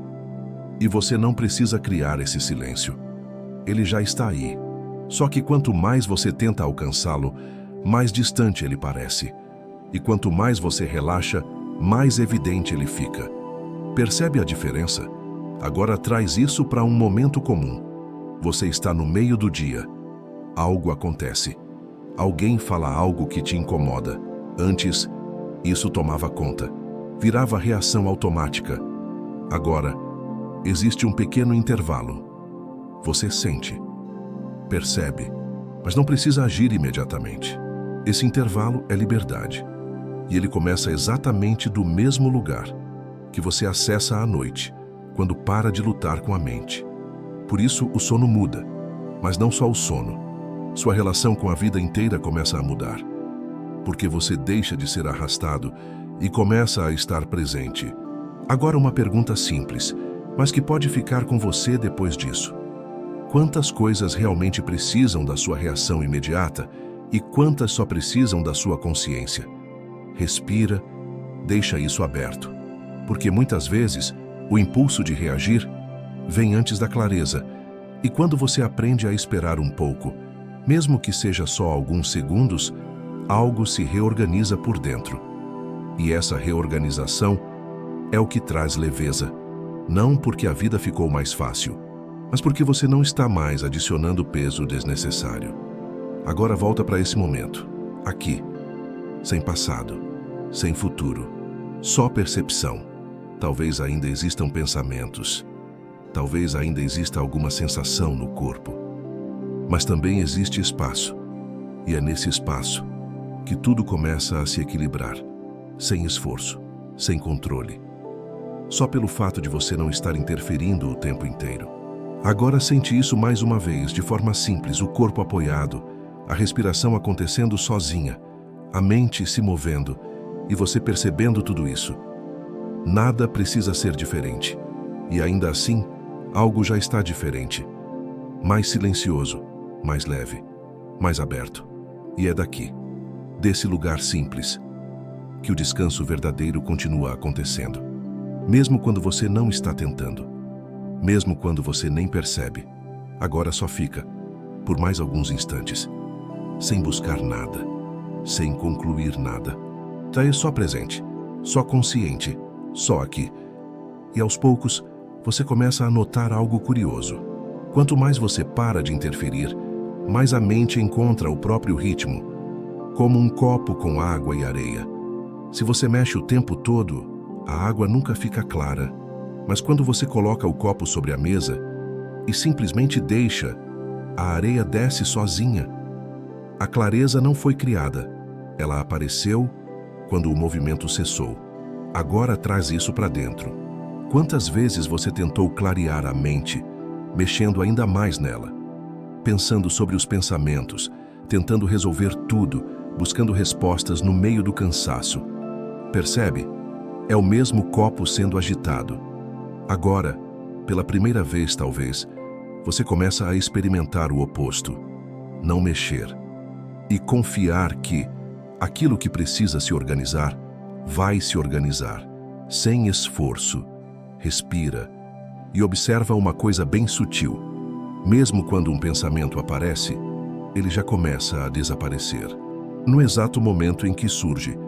E você não precisa criar esse silêncio. Ele já está aí. Só que quanto mais você tenta alcançá-lo, mais distante ele parece. E quanto mais você relaxa, mais evidente ele fica. Percebe a diferença? Agora traz isso para um momento comum. Você está no meio do dia. Algo acontece. Alguém fala algo que te incomoda. Antes, isso tomava conta. Virava reação automática. Agora, existe um pequeno intervalo. Você sente, percebe, mas não precisa agir imediatamente. Esse intervalo é liberdade. E ele começa exatamente do mesmo lugar que você acessa à noite, quando para de lutar com a mente. Por isso, o sono muda, mas não só o sono. Sua relação com a vida inteira começa a mudar. Porque você deixa de ser arrastado e começa a estar presente. Agora uma pergunta simples, mas que pode ficar com você depois disso. Quantas coisas realmente precisam da sua reação imediata e quantas só precisam da sua consciência? Respira, deixa isso aberto. Porque muitas vezes o impulso de reagir vem antes da clareza. E quando você aprende a esperar um pouco, mesmo que seja só alguns segundos, algo se reorganiza por dentro. E essa reorganização é o que traz leveza. Não porque a vida ficou mais fácil, mas porque você não está mais adicionando peso desnecessário. Agora volta para esse momento, aqui, sem passado, sem futuro, só percepção. Talvez ainda existam pensamentos, talvez ainda exista alguma sensação no corpo, mas também existe espaço, e é nesse espaço que tudo começa a se equilibrar, sem esforço, sem controle. só pelo fato de você não estar interferindo o tempo inteiro. Agora sente isso mais uma vez, de forma simples, o corpo apoiado, a respiração acontecendo sozinha, a mente se movendo e você percebendo tudo isso. Nada precisa ser diferente. E ainda assim, algo já está diferente. Mais silencioso, mais leve, mais aberto. E é daqui, desse lugar simples, que o descanso verdadeiro continua acontecendo. Mesmo quando você não está tentando. Mesmo quando você nem percebe. Agora só fica, por mais alguns instantes, sem buscar nada, sem concluir nada. Tá aí só presente, só consciente, só aqui. E aos poucos, você começa a notar algo curioso. Quanto mais você para de interferir, mais a mente encontra o próprio ritmo, como um copo com água e areia. Se você mexe o tempo todo, a água nunca fica clara. Mas quando você coloca o copo sobre a mesa e simplesmente deixa, a areia desce sozinha. A clareza não foi criada. Ela apareceu quando o movimento cessou. Agora traz isso para dentro. Quantas vezes você tentou clarear a mente, mexendo ainda mais nela? Pensando sobre os pensamentos, tentando resolver tudo, buscando respostas no meio do cansaço. Percebe? É o mesmo copo sendo agitado. Agora, pela primeira vez talvez, você começa a experimentar o oposto. Não mexer. E confiar que aquilo que precisa se organizar, vai se organizar, sem esforço. Respira e observa uma coisa bem sutil. Mesmo quando um pensamento aparece, ele já começa a desaparecer. No exato momento em que surge,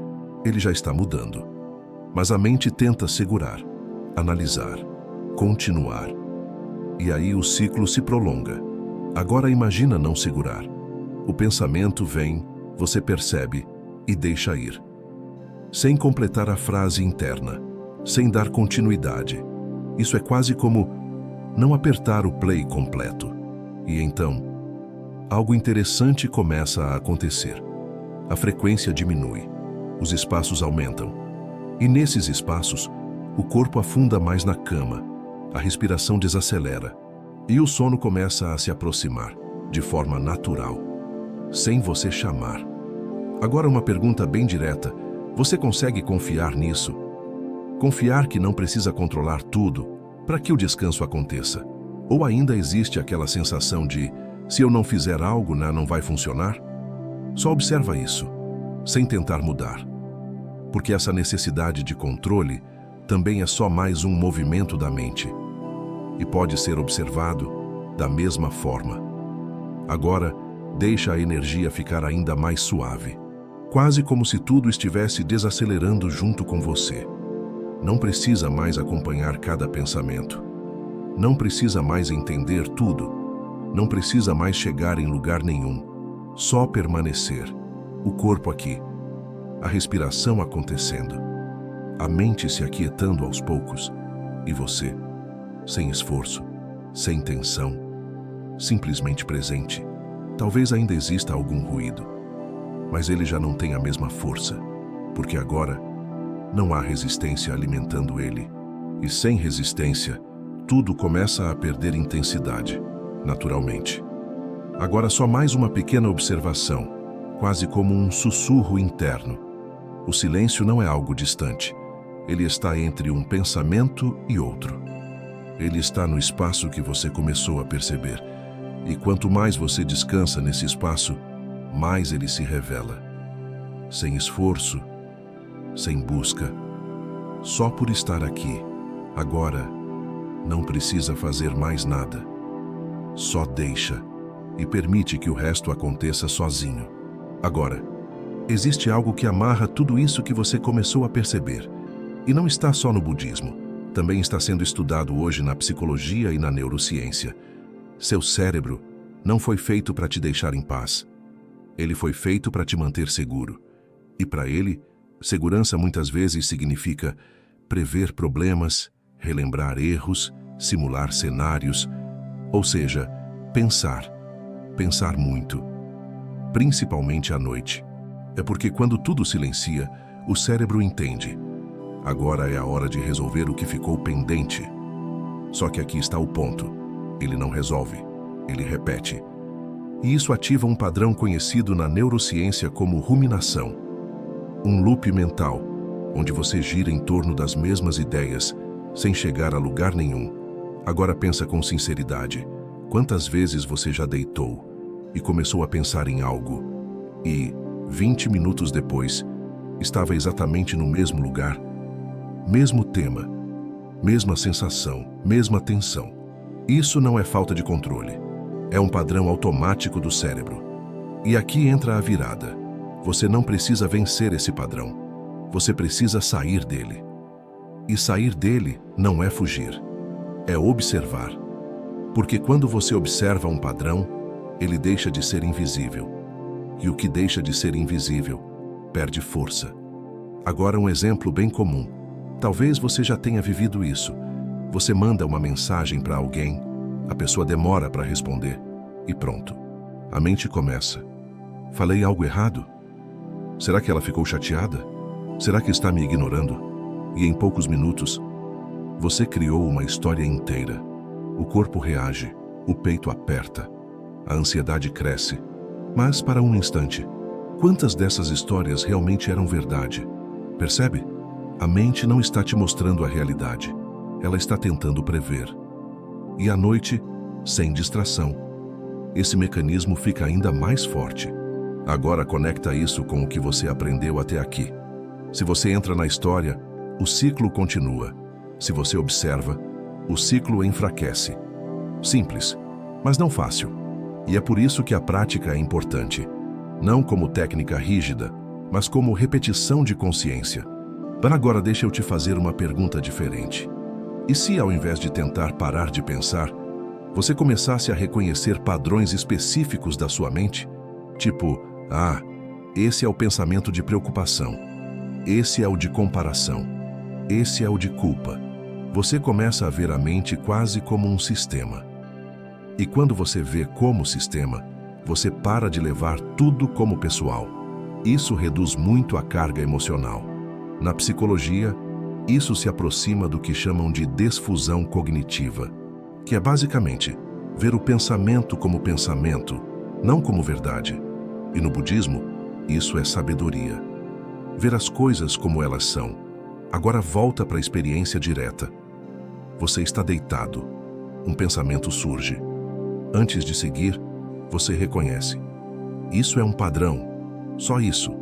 ele já está mudando. Mas a mente tenta segurar, analisar, continuar. E aí o ciclo se prolonga. Agora imagina não segurar. O pensamento vem, você percebe e deixa ir. Sem completar a frase interna, sem dar continuidade. Isso é quase como não apertar o play completo. E então, algo interessante começa a acontecer. A frequência diminui, os espaços aumentam. E nesses espaços, o corpo afunda mais na cama, a respiração desacelera e o sono começa a se aproximar, de forma natural, sem você chamar. Agora uma pergunta bem direta. Você consegue confiar nisso? Confiar que não precisa controlar tudo para que o descanso aconteça? Ou ainda existe aquela sensação de, se eu não fizer algo, não vai funcionar? Só observa isso, sem tentar mudar. Porque essa necessidade de controle também é só mais um movimento da mente. E pode ser observado da mesma forma. Agora, deixa a energia ficar ainda mais suave. Quase como se tudo estivesse desacelerando junto com você. Não precisa mais acompanhar cada pensamento. Não precisa mais entender tudo. Não precisa mais chegar em lugar nenhum. Só permanecer. O corpo aqui. A respiração acontecendo. A mente se aquietando aos poucos. E você, sem esforço, sem tensão, simplesmente presente. Talvez ainda exista algum ruído. Mas ele já não tem a mesma força, porque agora não há resistência alimentando ele. E sem resistência, tudo começa a perder intensidade, naturalmente. Agora só mais uma pequena observação, quase como um sussurro interno. O silêncio não é algo distante. Ele está entre um pensamento e outro. Ele está no espaço que você começou a perceber. E quanto mais você descansa nesse espaço, mais ele se revela. Sem esforço, sem busca. Só por estar aqui, agora, não precisa fazer mais nada. Só deixa e permite que o resto aconteça sozinho. Agora, existe algo que amarra tudo isso que você começou a perceber. E não está só no budismo. Também está sendo estudado hoje na psicologia e na neurociência. Seu cérebro não foi feito para te deixar em paz. Ele foi feito para te manter seguro. E para ele, segurança muitas vezes significa prever problemas, relembrar erros, simular cenários, ou seja, pensar muito, principalmente à noite. É porque quando tudo silencia, o cérebro entende. Agora é a hora de resolver o que ficou pendente. Só que aqui está o ponto. Ele não resolve, ele repete. E isso ativa um padrão conhecido na neurociência como ruminação. Um loop mental, onde você gira em torno das mesmas ideias, sem chegar a lugar nenhum. Agora pensa com sinceridade. Quantas vezes você já deitou e começou a pensar em algo e, 20 minutos depois, estava exatamente no mesmo lugar? Mesmo tema, mesma sensação, mesma tensão. Isso não é falta de controle. É um padrão automático do cérebro. E aqui entra a virada. Você não precisa vencer esse padrão. Você precisa sair dele. E sair dele não é fugir. É observar. Porque quando você observa um padrão, ele deixa de ser invisível. E o que deixa de ser invisível perde força. Agora um exemplo bem comum. Talvez você já tenha vivido isso. Você manda uma mensagem para alguém, a pessoa demora para responder e pronto. A mente começa. Falei algo errado? Será que ela ficou chateada? Será que está me ignorando? E em poucos minutos, você criou uma história inteira. O corpo reage, o peito aperta, a ansiedade cresce. Mas para um instante, quantas dessas histórias realmente eram verdade? Percebe? A mente não está te mostrando a realidade. Ela está tentando prever. E à noite, sem distração, esse mecanismo fica ainda mais forte. Agora conecta isso com o que você aprendeu até aqui. Se você entra na história, o ciclo continua. Se você observa, o ciclo enfraquece. Simples, mas não fácil. E é por isso que a prática é importante. Não como técnica rígida, mas como repetição de consciência. Para agora deixa eu te fazer uma pergunta diferente. E se ao invés de tentar parar de pensar, você começasse a reconhecer padrões específicos da sua mente? Tipo, esse é o pensamento de preocupação. Esse é o de comparação. Esse é o de culpa. Você começa a ver a mente quase como um sistema. E quando você vê como sistema, você para de levar tudo como pessoal. Isso reduz muito a carga emocional. Na psicologia, isso se aproxima do que chamam de desfusão cognitiva, que é basicamente ver o pensamento como pensamento, não como verdade. E no budismo, isso é sabedoria. Ver as coisas como elas são. Agora volta para a experiência direta. Você está deitado. Um pensamento surge. Antes de seguir, você reconhece. Isso é um padrão. Só isso.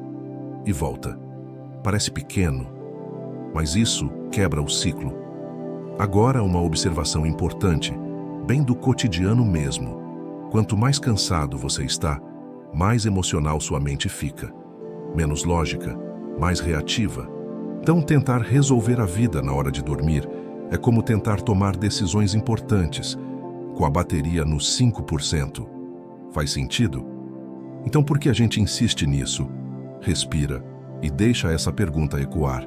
E volta. Parece pequeno, mas isso quebra o ciclo. Agora uma observação importante, bem do cotidiano mesmo. Quanto mais cansado você está, mais emocional sua mente fica. Menos lógica, mais reativa. Então tentar resolver a vida na hora de dormir é como tentar tomar decisões importantes, com a bateria no 5%. Faz sentido? Então por que a gente insiste nisso? Respira e deixa essa pergunta ecoar.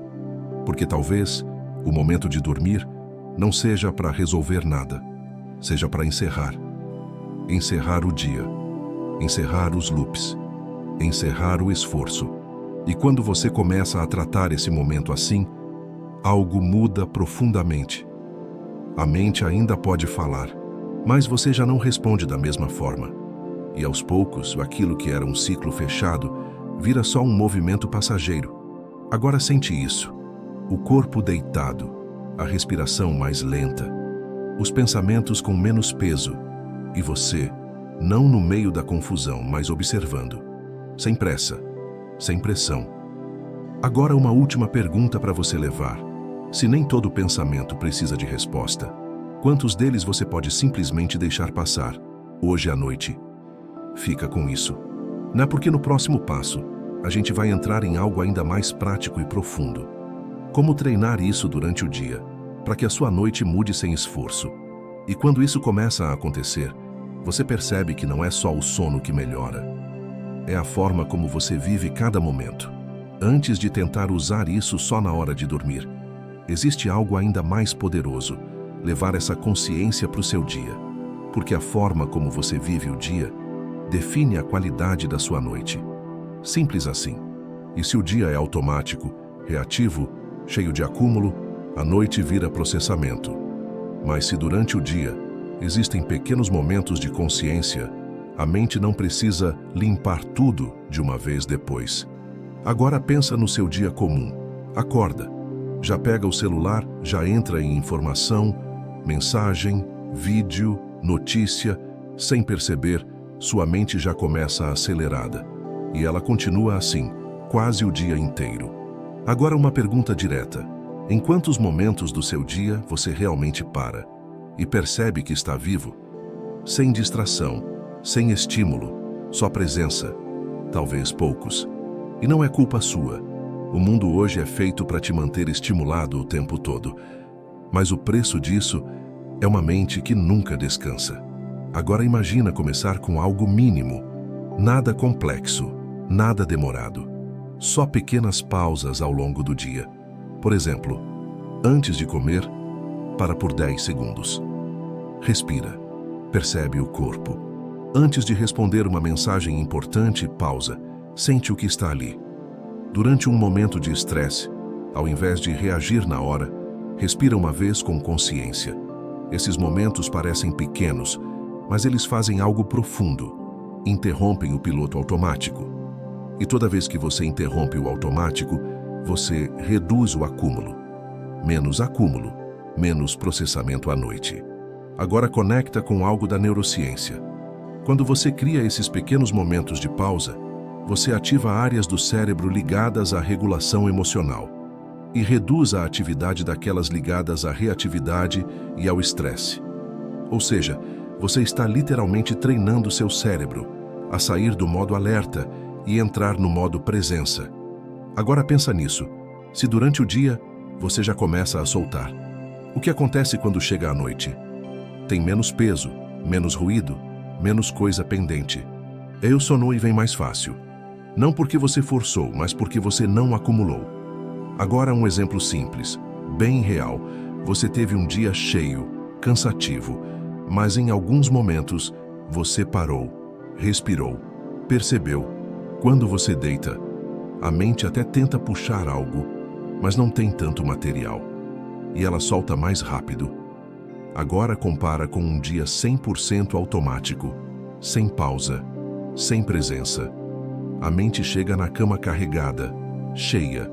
Porque talvez o momento de dormir não seja para resolver nada, seja para encerrar. Encerrar o dia, encerrar os loops, encerrar o esforço. E quando você começa a tratar esse momento assim, algo muda profundamente. A mente ainda pode falar, mas você já não responde da mesma forma. E aos poucos, aquilo que era um ciclo fechado vira só um movimento passageiro. Agora sente isso. O corpo deitado, a respiração mais lenta, os pensamentos com menos peso. E você, não no meio da confusão, mas observando. Sem pressa, sem pressão. Agora uma última pergunta para você levar. Se nem todo pensamento precisa de resposta, quantos deles você pode simplesmente deixar passar, hoje à noite? Fica com isso. Não é porque no próximo passo, a gente vai entrar em algo ainda mais prático e profundo. Como treinar isso durante o dia, para que a sua noite mude sem esforço. E quando isso começa a acontecer, você percebe que não é só o sono que melhora. É a forma como você vive cada momento. Antes de tentar usar isso só na hora de dormir, existe algo ainda mais poderoso, levar essa consciência para o seu dia. Porque a forma como você vive o dia define a qualidade da sua noite. Simples assim. E se o dia é automático, reativo, cheio de acúmulo, a noite vira processamento. Mas se durante o dia existem pequenos momentos de consciência, a mente não precisa limpar tudo de uma vez depois. Agora pensa no seu dia comum. Acorda, já pega o celular, já entra em informação, mensagem, vídeo, notícia. Sem perceber, sua mente já começa acelerada. E ela continua assim, quase o dia inteiro. Agora uma pergunta direta. Em quantos momentos do seu dia você realmente para e percebe que está vivo? Sem distração, sem estímulo, só presença. Talvez poucos. E não é culpa sua. O mundo hoje é feito para te manter estimulado o tempo todo. Mas o preço disso é uma mente que nunca descansa. Agora imagina começar com algo mínimo. Nada complexo, nada demorado. Só pequenas pausas ao longo do dia. Por exemplo, antes de comer, para por 10 segundos. Respira. Percebe o corpo. Antes de responder uma mensagem importante, pausa. Sente o que está ali. Durante um momento de estresse, ao invés de reagir na hora, respira uma vez com consciência. Esses momentos parecem pequenos, mas eles fazem algo profundo. Interrompem o piloto automático. E toda vez que você interrompe o automático, você reduz o acúmulo. Acúmulo, menos processamento à noite. Agora conecta com algo da neurociência. Quando você cria esses pequenos momentos de pausa, você ativa áreas do cérebro ligadas à regulação emocional e reduz a atividade daquelas ligadas à reatividade e ao estresse. Ou seja, você está literalmente treinando seu cérebro a sair do modo alerta e entrar no modo presença. Agora pensa nisso. Se durante o dia você já começa a soltar, o que acontece quando chega à noite? Tem menos peso, menos ruído, menos coisa pendente. O sono vem mais fácil. Não porque você forçou, mas porque você não acumulou. Agora um exemplo simples, bem real. Você teve um dia cheio, cansativo, mas em alguns momentos você parou, respirou, percebeu. Quando você deita, a mente até tenta puxar algo, mas não tem tanto material. E ela solta mais rápido. Agora compara com um dia 100% automático, sem pausa, sem presença. A mente chega na cama carregada, cheia,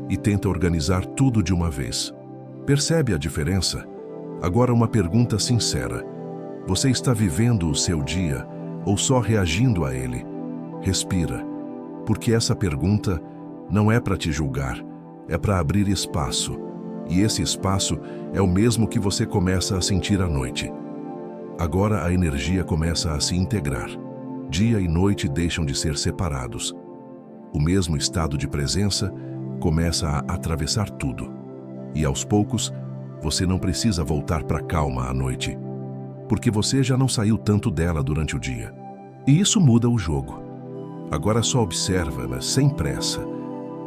e tenta organizar tudo de uma vez. Percebe a diferença? Agora uma pergunta sincera. Você está vivendo o seu dia ou só reagindo a ele? Respira, porque essa pergunta não é para te julgar, é para abrir espaço. E esse espaço é o mesmo que você começa a sentir à noite. Agora a energia começa a se integrar. Dia e noite deixam de ser separados. O mesmo estado de presença começa a atravessar tudo. E aos poucos, você não precisa voltar para a calma à noite, porque você já não saiu tanto dela durante o dia. E isso muda o jogo. Agora só observa, mas sem pressa,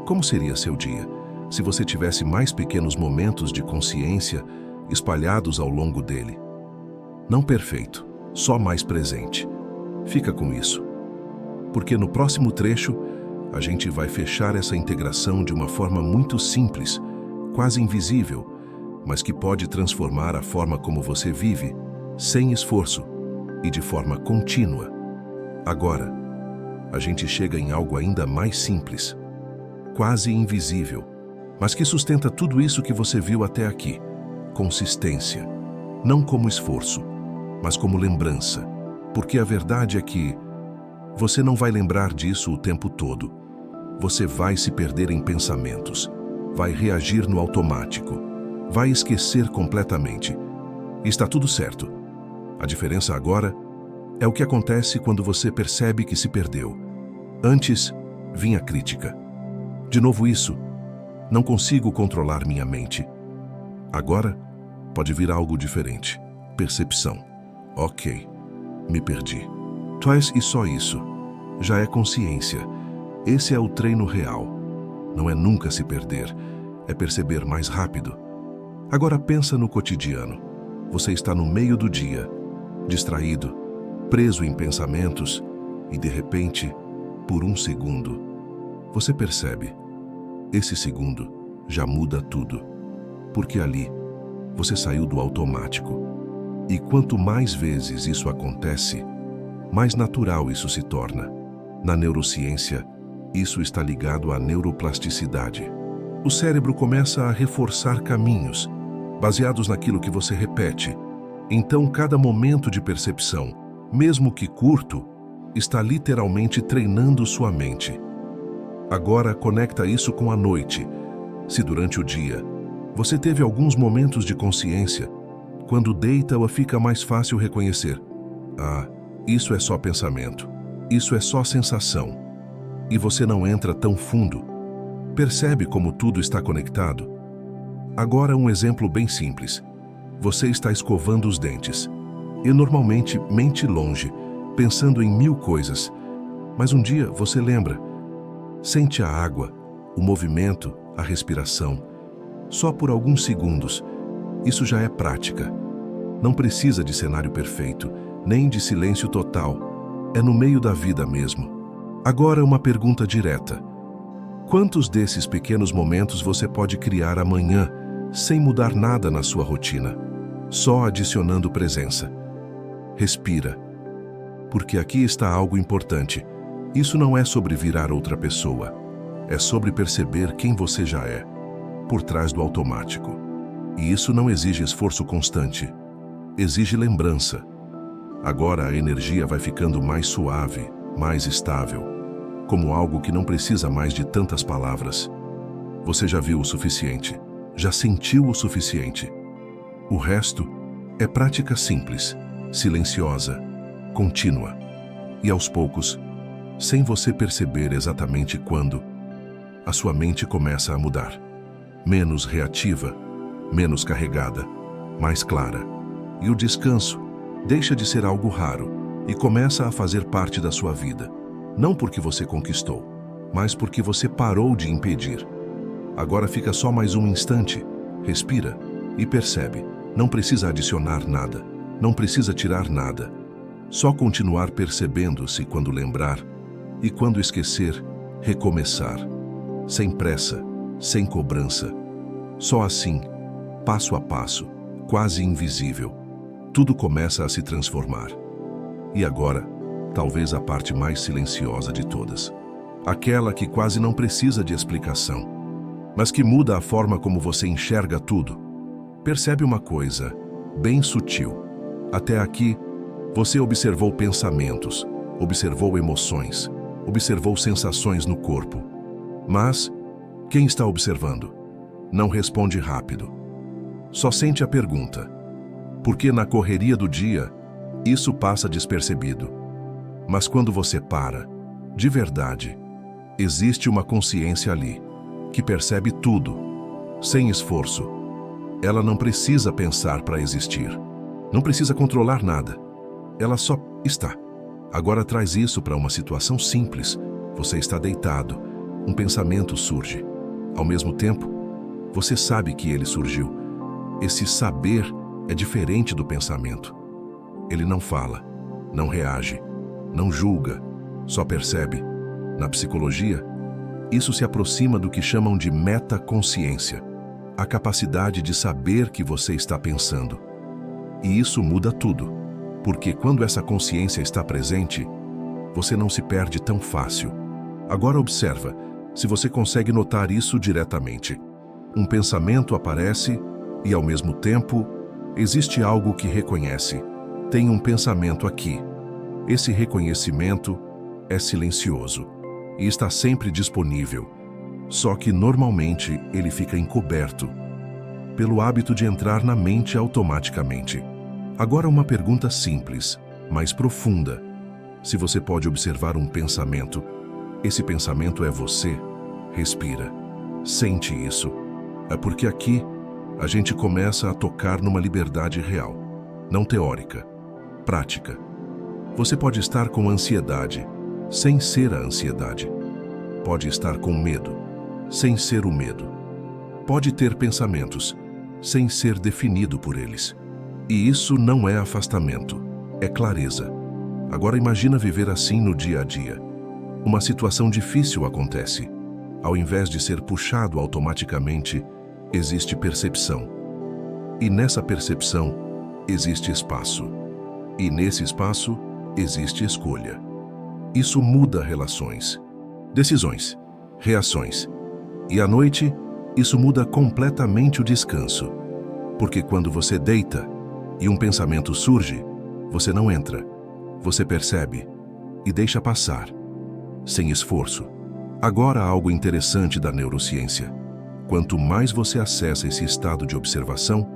como seria seu dia se você tivesse mais pequenos momentos de consciência espalhados ao longo dele. Não perfeito, só mais presente. Fica com isso, porque no próximo trecho a gente vai fechar essa integração de uma forma muito simples, quase invisível, mas que pode transformar a forma como você vive, sem esforço e de forma contínua. Agora, a gente chega em algo ainda mais simples, quase invisível, mas que sustenta tudo isso que você viu até aqui. Consistência, não como esforço, mas como lembrança. Porque a verdade é que você não vai lembrar disso o tempo todo. Você vai se perder em pensamentos, vai reagir no automático, vai esquecer completamente. E está tudo certo. A diferença agora é o que acontece quando você percebe que se perdeu. Antes, vinha crítica. De novo isso, não consigo controlar minha mente. Agora, pode vir algo diferente. Percepção. Ok. Me perdi. Twice e só isso. Já é consciência. Esse é o treino real. Não é nunca se perder, é perceber mais rápido. Agora pensa no cotidiano. Você está no meio do dia, distraído, preso em pensamentos e de repente, por um segundo, você percebe. Esse segundo já muda tudo. Porque ali, você saiu do automático. E quanto mais vezes isso acontece, mais natural isso se torna. Na neurociência, isso está ligado à neuroplasticidade. O cérebro começa a reforçar caminhos, baseados naquilo que você repete. Então, cada momento de percepção, mesmo que curto, está literalmente treinando sua mente. Agora, conecta isso com a noite. Se durante o dia você teve alguns momentos de consciência, quando deita fica mais fácil reconhecer. Ah, isso é só pensamento. Isso é só sensação. E você não entra tão fundo. Percebe como tudo está conectado? Agora um exemplo bem simples. Você está escovando os dentes. E normalmente mente longe, pensando em 1000 coisas. Mas um dia você lembra. Sente a água, o movimento, a respiração. Só por alguns segundos. Isso já é prática. Não precisa de cenário perfeito, nem de silêncio total. É no meio da vida mesmo. Agora uma pergunta direta. Quantos desses pequenos momentos você pode criar amanhã, sem mudar nada na sua rotina? Só adicionando presença. Respira. Porque aqui está algo importante. Isso não é sobre virar outra pessoa. É sobre perceber quem você já é, por trás do automático. E isso não exige esforço constante. Exige lembrança. Agora a energia vai ficando mais suave, mais estável, como algo que não precisa mais de tantas palavras. Você já viu o suficiente, já sentiu o suficiente. O resto é prática simples, silenciosa, contínua. E aos poucos, sem você perceber exatamente quando, a sua mente começa a mudar. Menos reativa, menos carregada, mais clara. E o descanso deixa de ser algo raro e começa a fazer parte da sua vida. Não porque você conquistou, mas porque você parou de impedir. Agora fica só mais um instante, respira e percebe. Não precisa adicionar nada, não precisa tirar nada. Só continuar percebendo-se quando lembrar e quando esquecer, recomeçar. Sem pressa, sem cobrança. Só assim, passo a passo, quase invisível, tudo começa a se transformar. E agora, talvez a parte mais silenciosa de todas. Aquela que quase não precisa de explicação, mas que muda a forma como você enxerga tudo. Percebe uma coisa, bem sutil. Até aqui, você observou pensamentos, observou emoções, observou sensações no corpo. Mas, quem está observando? Não responde rápido. Só sente a pergunta. Porque na correria do dia, isso passa despercebido. Mas quando você para, de verdade, existe uma consciência ali, que percebe tudo, sem esforço. Ela não precisa pensar para existir. Não precisa controlar nada. Ela só está. Agora traz isso para uma situação simples. Você está deitado. Um pensamento surge. Ao mesmo tempo, você sabe que ele surgiu. Esse saber é diferente do pensamento. Ele não fala, não reage, não julga, só percebe. Na psicologia, isso se aproxima do que chamam de metaconsciência, a capacidade de saber que você está pensando. E isso muda tudo, porque quando essa consciência está presente, você não se perde tão fácil. Agora observa, se você consegue notar isso diretamente. Um pensamento aparece e, ao mesmo tempo, existe algo que reconhece. Tem um pensamento aqui. Esse reconhecimento é silencioso e está sempre disponível. Só que, normalmente, ele fica encoberto pelo hábito de entrar na mente automaticamente. Agora uma pergunta simples, mas profunda. Se você pode observar um pensamento, esse pensamento é você? Respira. Sente isso. É porque aqui a gente começa a tocar numa liberdade real, não teórica, prática. Você pode estar com ansiedade, sem ser a ansiedade. Pode estar com medo, sem ser o medo. Pode ter pensamentos, sem ser definido por eles. E isso não é afastamento, é clareza. Agora imagina viver assim no dia a dia. Uma situação difícil acontece. Ao invés de ser puxado automaticamente, existe percepção. E nessa percepção, existe espaço. E nesse espaço, existe escolha. Isso muda relações, decisões, reações. E à noite, isso muda completamente o descanso. Porque quando você deita e um pensamento surge, você não entra, você percebe e deixa passar, sem esforço. Agora há algo interessante da neurociência. Quanto mais você acessa esse estado de observação,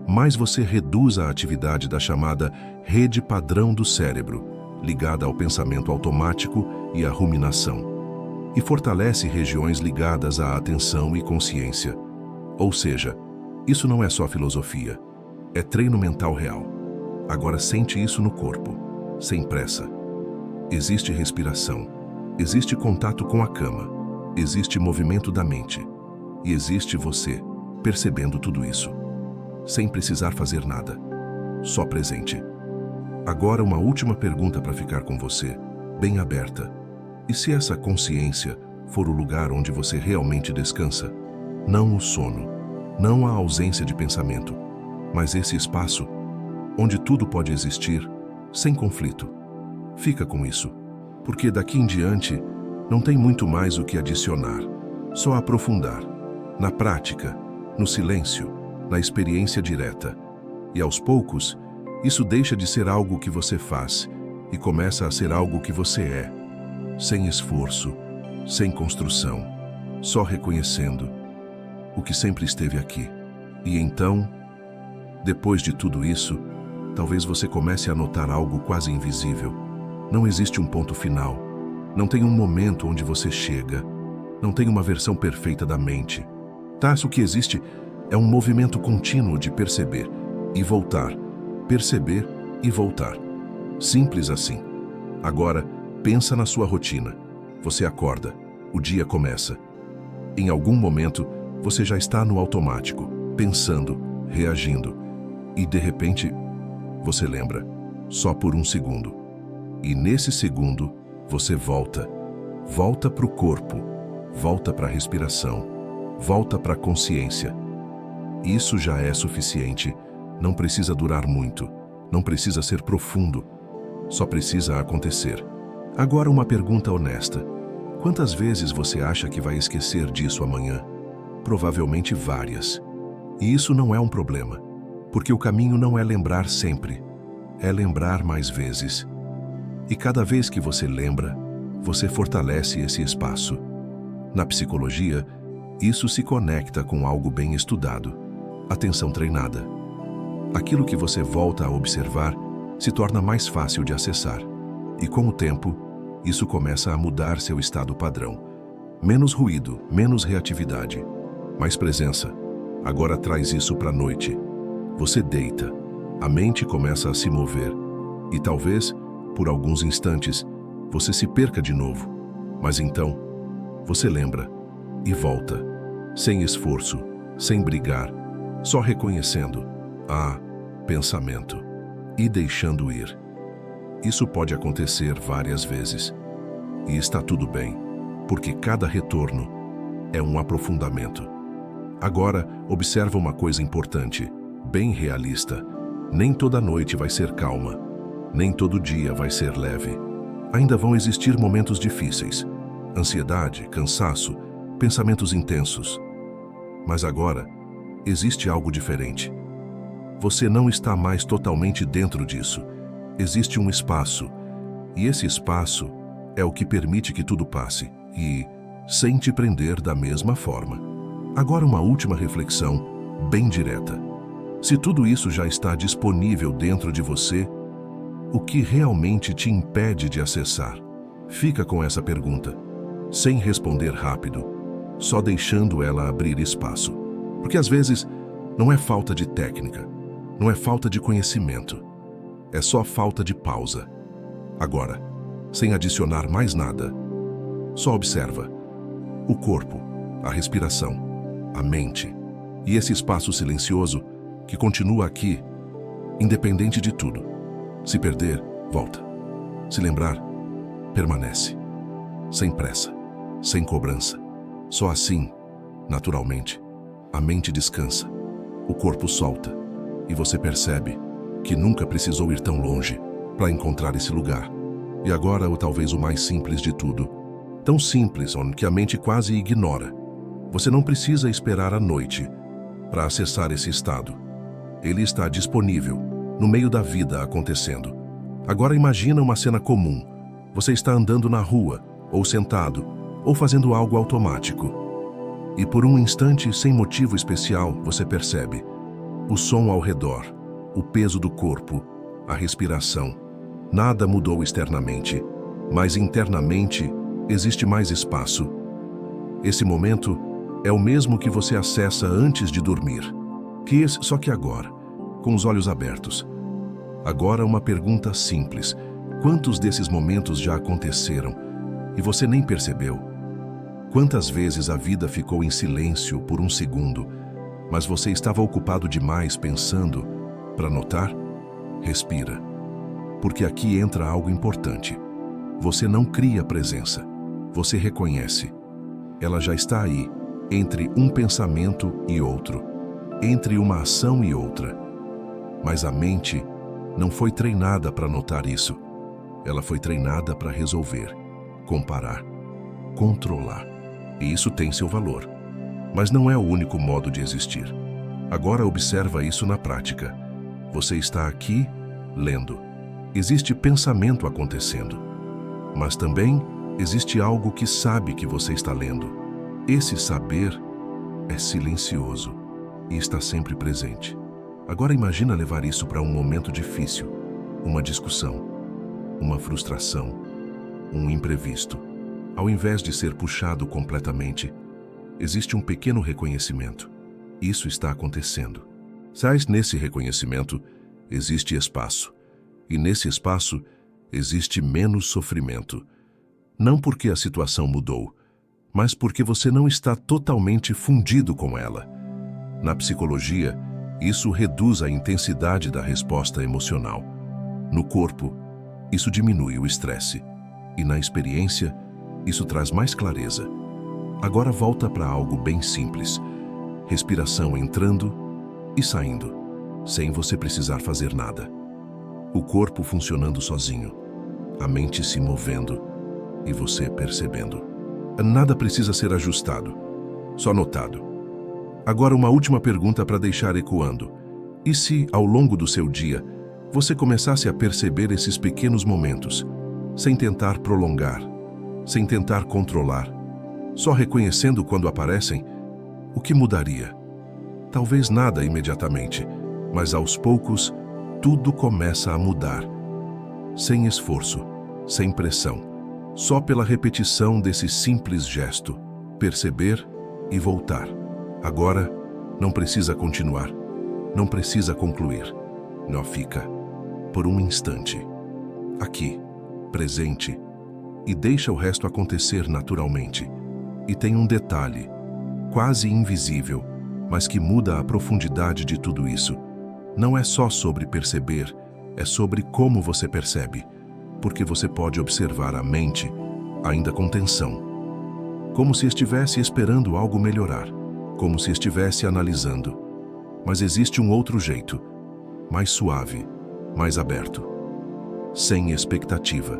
mais você reduz a atividade da chamada rede padrão do cérebro, ligada ao pensamento automático e à ruminação, e fortalece regiões ligadas à atenção e consciência. Ou seja, isso não é só filosofia, é treino mental real. Agora sente isso no corpo, sem pressa. Existe respiração, existe contato com a cama, existe movimento da mente, e existe você percebendo tudo isso, sem precisar fazer nada, só presente. Agora uma última pergunta para ficar com você, bem aberta. E se essa consciência for o lugar onde você realmente descansa? Não o sono, não a ausência de pensamento, mas esse espaço onde tudo pode existir sem conflito. Fica com isso, porque daqui em diante não tem muito mais o que adicionar, só aprofundar, na prática, no silêncio, na experiência direta. E aos poucos, isso deixa de ser algo que você faz e começa a ser algo que você é, sem esforço, sem construção, só reconhecendo o que sempre esteve aqui. E então, depois de tudo isso, talvez você comece a notar algo quase invisível. Não existe um ponto final, não tem um momento onde você chega, não tem uma versão perfeita da mente. O que existe é um movimento contínuo de perceber e voltar, perceber e voltar. Simples assim. Agora, pensa na sua rotina. Você acorda, o dia começa. Em algum momento, você já está no automático, pensando, reagindo. E de repente, você lembra, só por um segundo. E nesse segundo, você volta. Volta para o corpo, volta para a respiração, volta para a consciência. Isso já é suficiente. Não precisa durar muito, não precisa ser profundo, só precisa acontecer. Agora uma pergunta honesta. Quantas vezes você acha que vai esquecer disso amanhã? Provavelmente várias. E isso não é um problema, porque o caminho não é lembrar sempre, é lembrar mais vezes. E cada vez que você lembra, você fortalece esse espaço. Na psicologia, isso se conecta com algo bem estudado, atenção treinada. Aquilo que você volta a observar se torna mais fácil de acessar. E com o tempo, isso começa a mudar seu estado padrão. Menos ruído, menos reatividade, mais presença. Agora traz isso para a noite. Você deita, a mente começa a se mover. E talvez, por alguns instantes, você se perca de novo. Mas então, você lembra e volta, sem esforço, sem brigar, só reconhecendo pensamento e deixando ir. Isso pode acontecer várias vezes. E está tudo bem, porque cada retorno é um aprofundamento. Agora, observa uma coisa importante, bem realista. Nem toda noite vai ser calma, nem todo dia vai ser leve. Ainda vão existir momentos difíceis, ansiedade, cansaço, pensamentos intensos. Mas agora, existe algo diferente. Você não está mais totalmente dentro disso. Existe um espaço, e esse espaço é o que permite que tudo passe, e sem te prender da mesma forma. Agora uma última reflexão, bem direta. Se tudo isso já está disponível dentro de você, o que realmente te impede de acessar? Fica com essa pergunta, sem responder rápido, só deixando ela abrir espaço. Porque às vezes não é falta de técnica, não é falta de conhecimento, é só falta de pausa. Agora, sem adicionar mais nada, só observa o corpo, a respiração, a mente e esse espaço silencioso que continua aqui, independente de tudo. Se perder, volta. Se lembrar, permanece. Sem pressa, sem cobrança. Só assim, naturalmente, a mente descansa, o corpo solta e você percebe que nunca precisou ir tão longe para encontrar esse lugar. E agora, ou talvez o mais simples de tudo, tão simples que a mente quase ignora. Você não precisa esperar a noite para acessar esse estado. Ele está disponível, no meio da vida acontecendo. Agora imagina uma cena comum. Você está andando na rua, ou sentado, ou fazendo algo automático. E por um instante, sem motivo especial, você percebe o som ao redor, o peso do corpo, a respiração. Nada mudou externamente, mas internamente existe mais espaço. Esse momento é o mesmo que você acessa antes de dormir. Só que agora, com os olhos abertos. Agora uma pergunta simples. Quantos desses momentos já aconteceram e você nem percebeu? Quantas vezes a vida ficou em silêncio por um segundo, mas você estava ocupado demais pensando para notar? Respira. Porque aqui entra algo importante. Você não cria presença. Você reconhece. Ela já está aí, entre um pensamento e outro, entre uma ação e outra. Mas a mente não foi treinada para notar isso. Ela foi treinada para resolver, comparar, controlar. E isso tem seu valor. Mas não é o único modo de existir. Agora observa isso na prática. Você está aqui, lendo. Existe pensamento acontecendo. Mas também existe algo que sabe que você está lendo. Esse saber é silencioso e está sempre presente. Agora imagina levar isso para um momento difícil, uma discussão, uma frustração, um imprevisto. Ao invés de ser puxado completamente, existe um pequeno reconhecimento. Isso está acontecendo. Mas nesse reconhecimento existe espaço. E nesse espaço existe menos sofrimento. Não porque a situação mudou, mas porque você não está totalmente fundido com ela. Na psicologia, isso reduz a intensidade da resposta emocional. No corpo, isso diminui o estresse. E na experiência, isso traz mais clareza. Agora volta para algo bem simples. Respiração entrando e saindo, sem você precisar fazer nada. O corpo funcionando sozinho, a mente se movendo e você percebendo. Nada precisa ser ajustado, só notado. Agora uma última pergunta para deixar ecoando. E se, ao longo do seu dia, você começasse a perceber esses pequenos momentos, sem tentar prolongar, sem tentar controlar, só reconhecendo quando aparecem, o que mudaria? Talvez nada imediatamente, mas aos poucos, tudo começa a mudar. Sem esforço, sem pressão, só pela repetição desse simples gesto, perceber e voltar. Agora, não precisa continuar, não precisa concluir. Não fica, por um instante, aqui, presente, e deixa o resto acontecer naturalmente. E tem um detalhe, quase invisível, mas que muda a profundidade de tudo isso. Não é só sobre perceber, é sobre como você percebe, porque você pode observar a mente, ainda com tensão, como se estivesse esperando algo melhorar, como se estivesse analisando. Mas existe um outro jeito, mais suave, mais aberto, sem expectativa.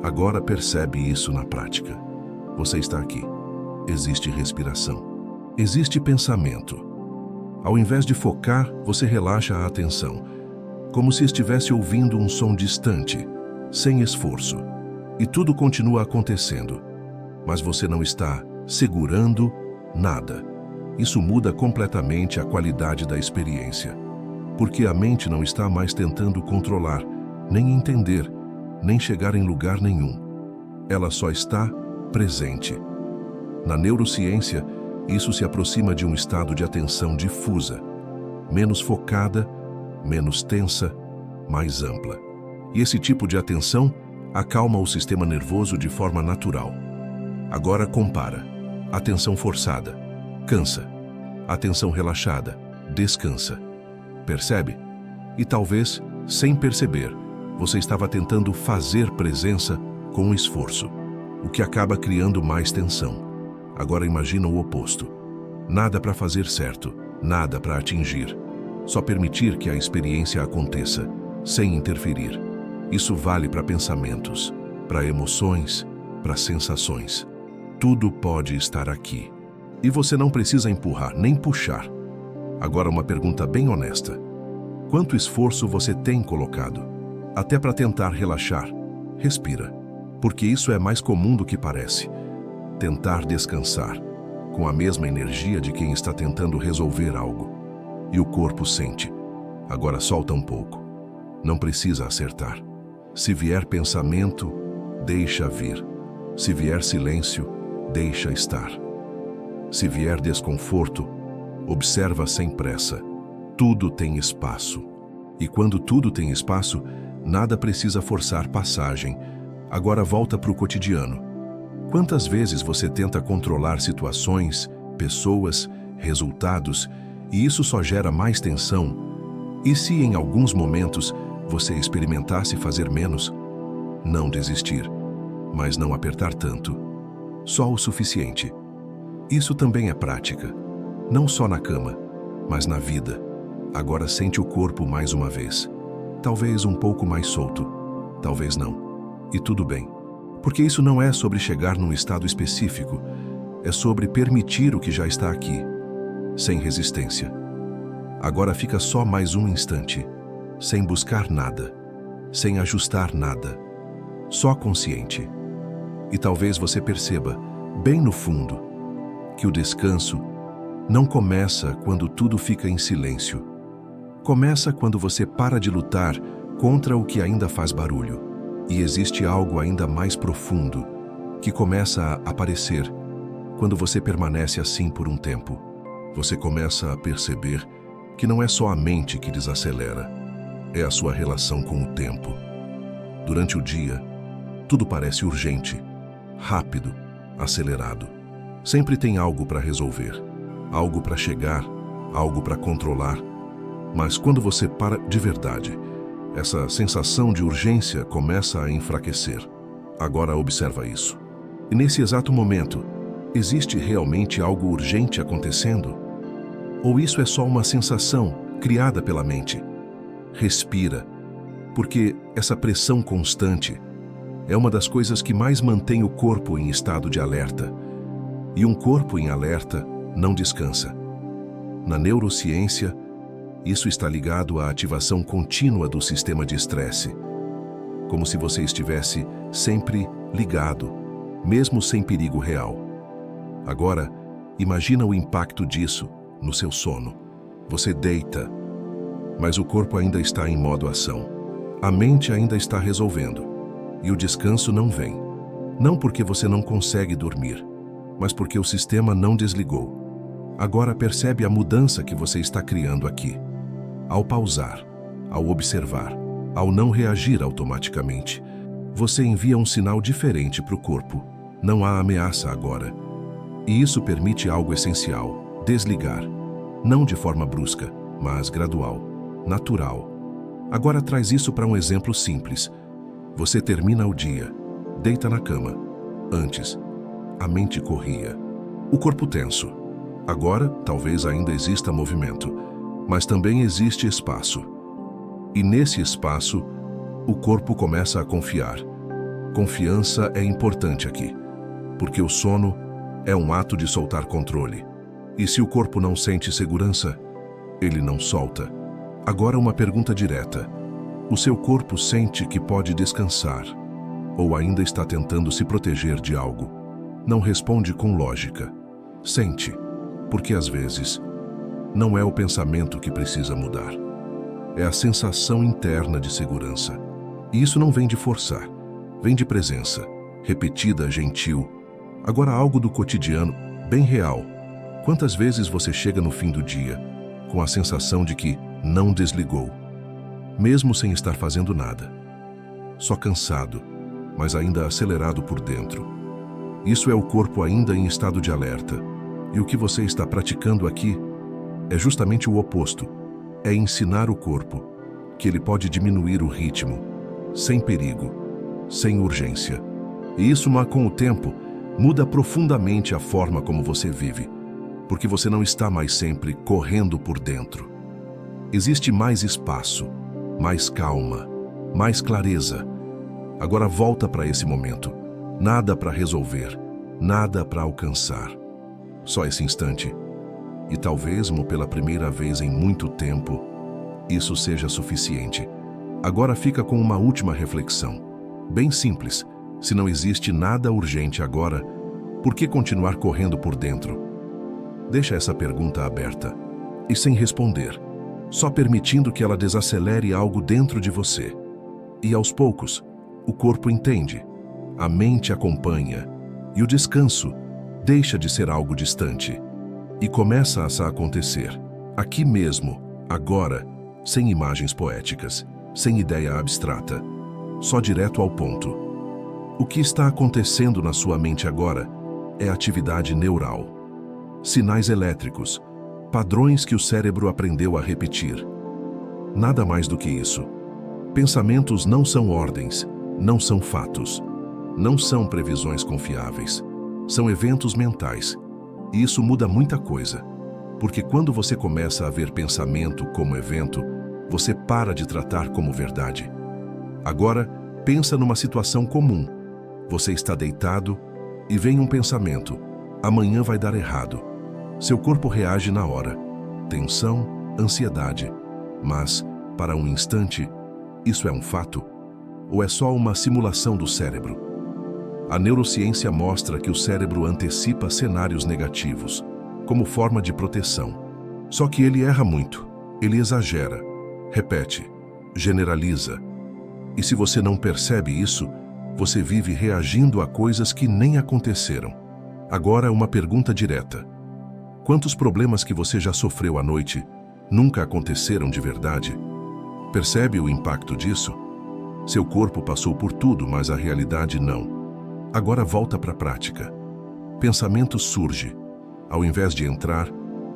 Agora percebe isso na prática. Você está aqui. Existe respiração. Existe pensamento. Ao invés de focar, você relaxa a atenção, como se estivesse ouvindo um som distante, sem esforço. E tudo continua acontecendo, mas você não está segurando nada. Isso muda completamente a qualidade da experiência, porque a mente não está mais tentando controlar, nem entender, nem chegar em lugar nenhum. Ela só está presente. Na neurociência, isso se aproxima de um estado de atenção difusa, menos focada, menos tensa, mais ampla. E esse tipo de atenção acalma o sistema nervoso de forma natural. Agora compara. Atenção forçada, cansa. Atenção relaxada, descansa. Percebe? E talvez, sem perceber, você estava tentando fazer presença com esforço, o que acaba criando mais tensão. Agora imagina o oposto. Nada para fazer certo, nada para atingir. Só permitir que a experiência aconteça, sem interferir. Isso vale para pensamentos, para emoções, para sensações. Tudo pode estar aqui. E você não precisa empurrar nem puxar. Agora uma pergunta bem honesta. Quanto esforço você tem colocado? Até para tentar relaxar. Respira, porque isso é mais comum do que parece. Tentar descansar, com a mesma energia de quem está tentando resolver algo. E o corpo sente. Agora solta um pouco. Não precisa acertar. Se vier pensamento, deixa vir. Se vier silêncio, deixa estar. Se vier desconforto, observa sem pressa. Tudo tem espaço. E quando tudo tem espaço, nada precisa forçar passagem. Agora volta para o cotidiano. Quantas vezes você tenta controlar situações, pessoas, resultados, e isso só gera mais tensão? E se em alguns momentos você experimentasse fazer menos? Não desistir, mas não apertar tanto. Só o suficiente. Isso também é prática. Não só na cama, mas na vida. Agora sente o corpo mais uma vez. Talvez um pouco mais solto, talvez não. E tudo bem. Porque isso não é sobre chegar num estado específico, é sobre permitir o que já está aqui, sem resistência. Agora fica só mais um instante, sem buscar nada, sem ajustar nada, só consciente. E talvez você perceba, bem no fundo, que o descanso não começa quando tudo fica em silêncio. Começa quando você para de lutar contra o que ainda faz barulho. E existe algo ainda mais profundo que começa a aparecer quando você permanece assim por um tempo. Você começa a perceber que não é só a mente que desacelera, é a sua relação com o tempo. Durante o dia, tudo parece urgente, rápido, acelerado. Sempre tem algo para resolver, algo para chegar, algo para controlar. Mas quando você para de verdade, essa sensação de urgência começa a enfraquecer. Agora observa isso. E nesse exato momento, existe realmente algo urgente acontecendo? Ou isso é só uma sensação criada pela mente? Respira, porque essa pressão constante é uma das coisas que mais mantém o corpo em estado de alerta. E um corpo em alerta não descansa. Na neurociência, isso está ligado à ativação contínua do sistema de estresse, como se você estivesse sempre ligado, mesmo sem perigo real. Agora, imagina o impacto disso no seu sono. Você deita, mas o corpo ainda está em modo ação. A mente ainda está resolvendo, e o descanso não vem. Não porque você não consegue dormir, mas porque o sistema não desligou. Agora percebe a mudança que você está criando aqui. Ao pausar, ao observar, ao não reagir automaticamente, você envia um sinal diferente para o corpo. Não há ameaça agora. E isso permite algo essencial: desligar. Não de forma brusca, mas gradual, natural. Agora traz isso para um exemplo simples. Você termina o dia, deita na cama. Antes, a mente corria, o corpo tenso. Agora, talvez ainda exista movimento, mas também existe espaço. E nesse espaço, o corpo começa a confiar. Confiança é importante aqui, porque o sono é um ato de soltar controle. E se o corpo não sente segurança, ele não solta. Agora uma pergunta direta. O seu corpo sente que pode descansar? Ou ainda está tentando se proteger de algo? Não responde com lógica. Sente, porque às vezes não é o pensamento que precisa mudar. É a sensação interna de segurança. E isso não vem de forçar, vem de presença, repetida, gentil. Agora algo do cotidiano, bem real. Quantas vezes você chega no fim do dia com a sensação de que não desligou, mesmo sem estar fazendo nada? Só cansado, mas ainda acelerado por dentro. Isso é o corpo ainda em estado de alerta. E o que você está praticando aqui é justamente o oposto. É ensinar o corpo que ele pode diminuir o ritmo, sem perigo, sem urgência. E isso, com o tempo, Muda profundamente a forma como você vive, porque você não está mais sempre correndo por dentro. Existe mais espaço, mais calma, mais clareza. Agora volta para esse momento. Nada para resolver, nada para alcançar. Só esse instante. E talvez, pela primeira vez em muito tempo, isso seja suficiente. Agora fica com uma última reflexão. Bem simples. Se não existe nada urgente agora, por que continuar correndo por dentro? Deixa essa pergunta aberta e sem responder, só permitindo que ela desacelere algo dentro de você. E aos poucos, o corpo entende, a mente acompanha e o descanso deixa de ser algo distante e começa a acontecer, aqui mesmo, agora, sem imagens poéticas, sem ideia abstrata, só direto ao ponto. O que está acontecendo na sua mente agora é atividade neural. Sinais elétricos, padrões que o cérebro aprendeu a repetir. Nada mais do que isso. Pensamentos não são ordens, não são fatos, não são previsões confiáveis. São eventos mentais. E isso muda muita coisa. Porque quando você começa a ver pensamento como evento, você para de tratar como verdade. Agora, pensa numa situação comum. Você está deitado e vem um pensamento. Amanhã vai dar errado. Seu corpo reage na hora. Tensão, ansiedade. Mas, para um instante, isso é um fato? Ou é só uma simulação do cérebro? A neurociência mostra que o cérebro antecipa cenários negativos, como forma de proteção. Só que ele erra muito. Ele exagera, repete, generaliza. E se você não percebe isso, você vive reagindo a coisas que nem aconteceram. Agora, uma pergunta direta. Quantos problemas que você já sofreu à noite nunca aconteceram de verdade? Percebe o impacto disso? Seu corpo passou por tudo, mas a realidade não. Agora volta para a prática. Pensamento surge. Ao invés de entrar,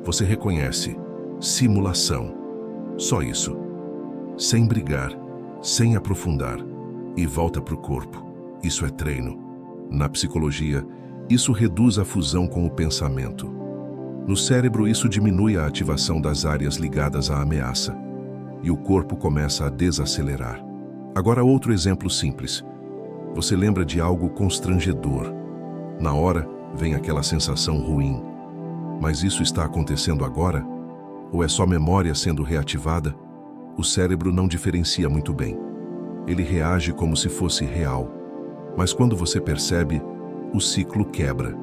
você reconhece. Simulação. Só isso. Sem brigar, sem aprofundar. E volta para o corpo. Isso é treino. Na psicologia, isso reduz a fusão com o pensamento. No cérebro, isso diminui a ativação das áreas ligadas à ameaça. E o corpo começa a desacelerar. Agora outro exemplo simples. Você lembra de algo constrangedor. Na hora, vem aquela sensação ruim. Mas isso está acontecendo agora? Ou é só memória sendo reativada? O cérebro não diferencia muito bem. Ele reage como se fosse real. Mas quando você percebe, o ciclo quebra.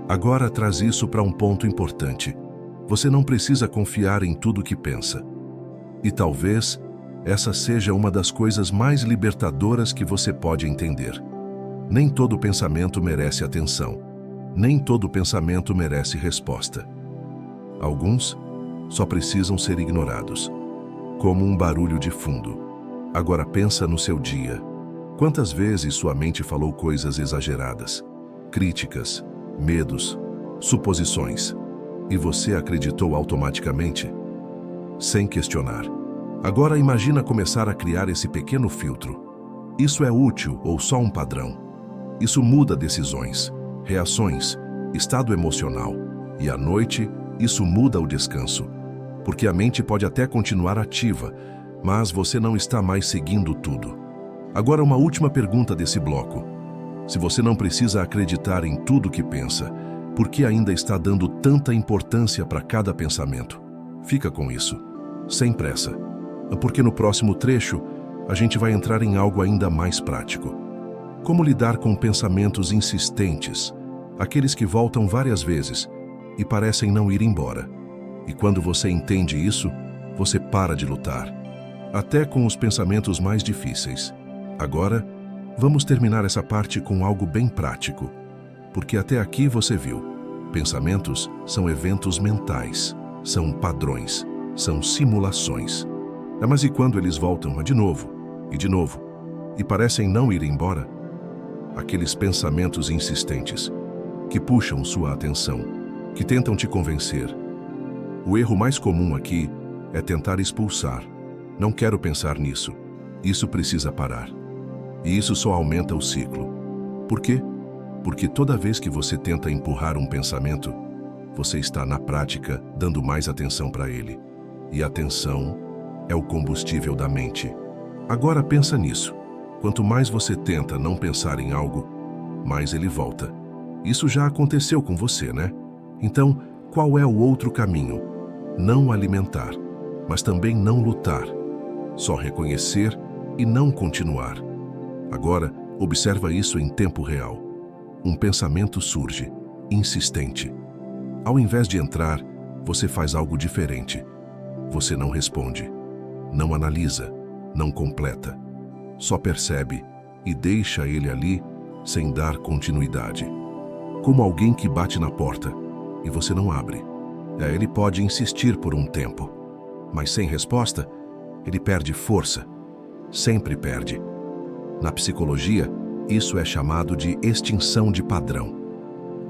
Agora traz isso para um ponto importante. Você não precisa confiar em tudo que pensa. E talvez essa seja uma das coisas mais libertadoras que você pode entender. Nem todo pensamento merece atenção. Nem todo pensamento merece resposta. Alguns só precisam ser ignorados, como um barulho de fundo. Agora pensa no seu dia. Quantas vezes sua mente falou coisas exageradas, críticas, medos, suposições, e você acreditou automaticamente, sem questionar? Agora imagina começar a criar esse pequeno filtro. Isso é útil ou só um padrão? Isso muda decisões, reações, estado emocional. E à noite, isso muda o descanso. Porque a mente pode até continuar ativa, mas você não está mais seguindo tudo. Agora uma última pergunta desse bloco. Se você não precisa acreditar em tudo que pensa, por que ainda está dando tanta importância para cada pensamento? Fica com isso, sem pressa. Porque no próximo trecho, a gente vai entrar em algo ainda mais prático. Como lidar com pensamentos insistentes, aqueles que voltam várias vezes e parecem não ir embora. E quando você entende isso, você para de lutar, até com os pensamentos mais difíceis. Agora, vamos terminar essa parte com algo bem prático, porque até aqui você viu, pensamentos são eventos mentais, são padrões, são simulações. Mas e quando eles voltam de novo, e parecem não ir embora? Aqueles pensamentos insistentes, que puxam sua atenção, que tentam te convencer. O erro mais comum aqui é tentar expulsar. Não quero pensar nisso. Isso precisa parar. E isso só aumenta o ciclo. Por quê? Porque toda vez que você tenta empurrar um pensamento, você está, na prática, dando mais atenção para ele. E a atenção é o combustível da mente. Agora pensa nisso. Quanto mais você tenta não pensar em algo, mais ele volta. Isso já aconteceu com você, né? Então, qual é o outro caminho? Não alimentar, mas também não lutar. Só reconhecer e não continuar. Agora, observa isso em tempo real. Um pensamento surge, insistente. Ao invés de entrar, você faz algo diferente. Você não responde, não analisa, não completa. Só percebe e deixa ele ali sem dar continuidade. Como alguém que bate na porta e você não abre. Ele pode insistir por um tempo, mas sem resposta, ele perde força. Sempre perde. Na psicologia, isso é chamado de extinção de padrão.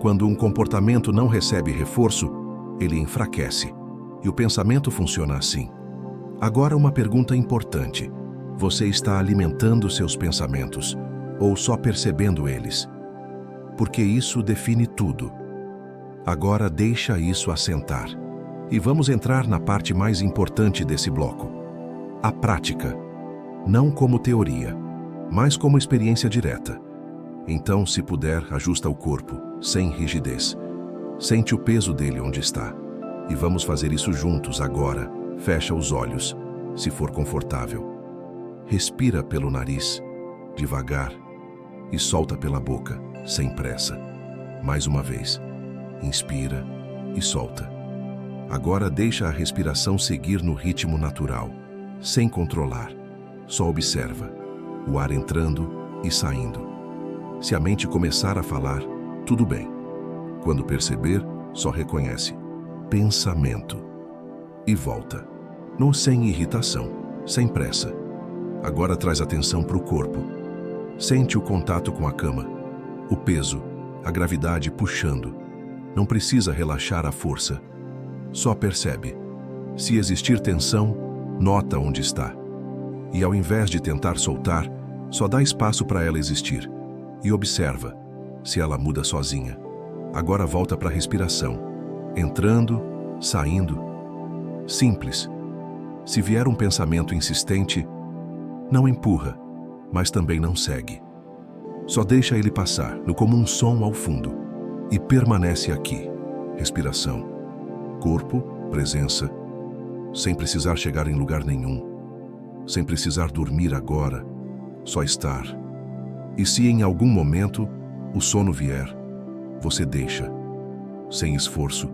Quando um comportamento não recebe reforço, ele enfraquece. E o pensamento funciona assim. Agora uma pergunta importante. Você está alimentando seus pensamentos ou só percebendo eles? Porque isso define tudo. Agora deixa isso assentar. E vamos entrar na parte mais importante desse bloco. A prática. Não como teoria, mas como experiência direta. Então, se puder, ajusta o corpo, sem rigidez. Sente o peso dele onde está. E vamos fazer isso juntos agora. Fecha os olhos, se for confortável. Respira pelo nariz, devagar, e solta pela boca, sem pressa. Mais uma vez. Inspira e solta. Agora deixa a respiração seguir no ritmo natural, sem controlar. Só observa o ar entrando e saindo. Se a mente começar a falar, tudo bem. Quando perceber, só reconhece. Pensamento. E volta. Não sem irritação, sem pressa. Agora traz atenção para o corpo. Sente o contato com a cama, o peso, a gravidade puxando. Não precisa relaxar a força. Só percebe. Se existir tensão, nota onde está. E ao invés de tentar soltar, só dá espaço para ela existir. E observa se ela muda sozinha. Agora volta para a respiração. Entrando, saindo. Simples. Se vier um pensamento insistente, não empurra, mas também não segue. Só deixa ele passar, como um som ao fundo. E permanece aqui. Respiração. Corpo, presença. Sem precisar chegar em lugar nenhum. Sem precisar dormir agora. Só estar. E se em algum momento o sono vier, você deixa. Sem esforço.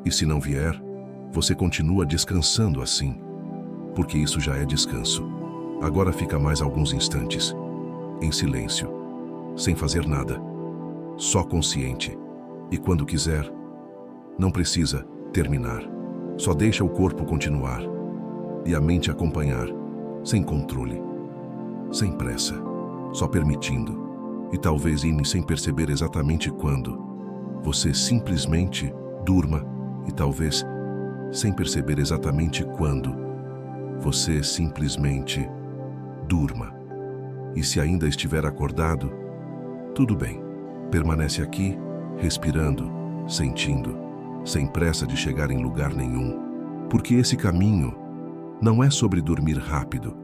E se não vier, você continua descansando assim. Porque isso já é descanso. Agora fica mais alguns instantes. Em silêncio. Sem fazer nada. Só consciente. E quando quiser, não precisa terminar. Só deixa o corpo continuar. E a mente acompanhar. Sem controle. Sem pressa. Só permitindo. E talvez indo sem perceber exatamente quando. Você simplesmente durma. E talvez sem perceber exatamente quando. Você simplesmente durma. E se ainda estiver acordado, tudo bem. Permanece aqui, respirando, sentindo, sem pressa de chegar em lugar nenhum. Porque esse caminho não é sobre dormir rápido,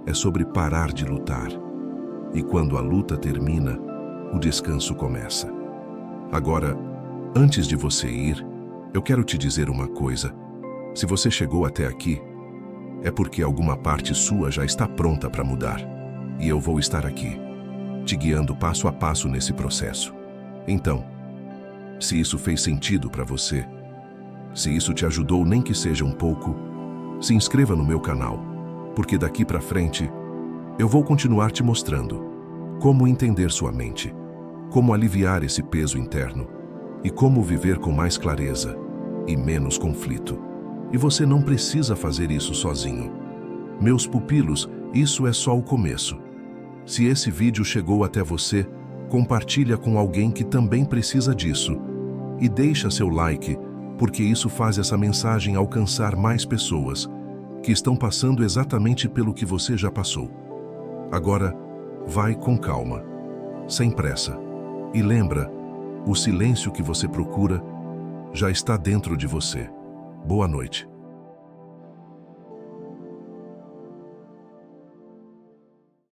é sobre parar de lutar. E quando a luta termina, o descanso começa. Agora, antes de você ir, eu quero te dizer uma coisa. Se você chegou até aqui, é porque alguma parte sua já está pronta para mudar. E eu vou estar aqui, te guiando passo a passo nesse processo. Então, se isso fez sentido para você, se isso te ajudou nem que seja um pouco, se inscreva no meu canal, porque daqui para frente eu vou continuar te mostrando como entender sua mente, como aliviar esse peso interno e como viver com mais clareza e menos conflito. E você não precisa fazer isso sozinho. Meus pupilos, isso é só o começo. Se esse vídeo chegou até você, compartilha com alguém que também precisa disso. E deixa seu like, porque isso faz essa mensagem alcançar mais pessoas que estão passando exatamente pelo que você já passou. Agora, vai com calma, sem pressa. E lembra, o silêncio que você procura já está dentro de você. Boa noite.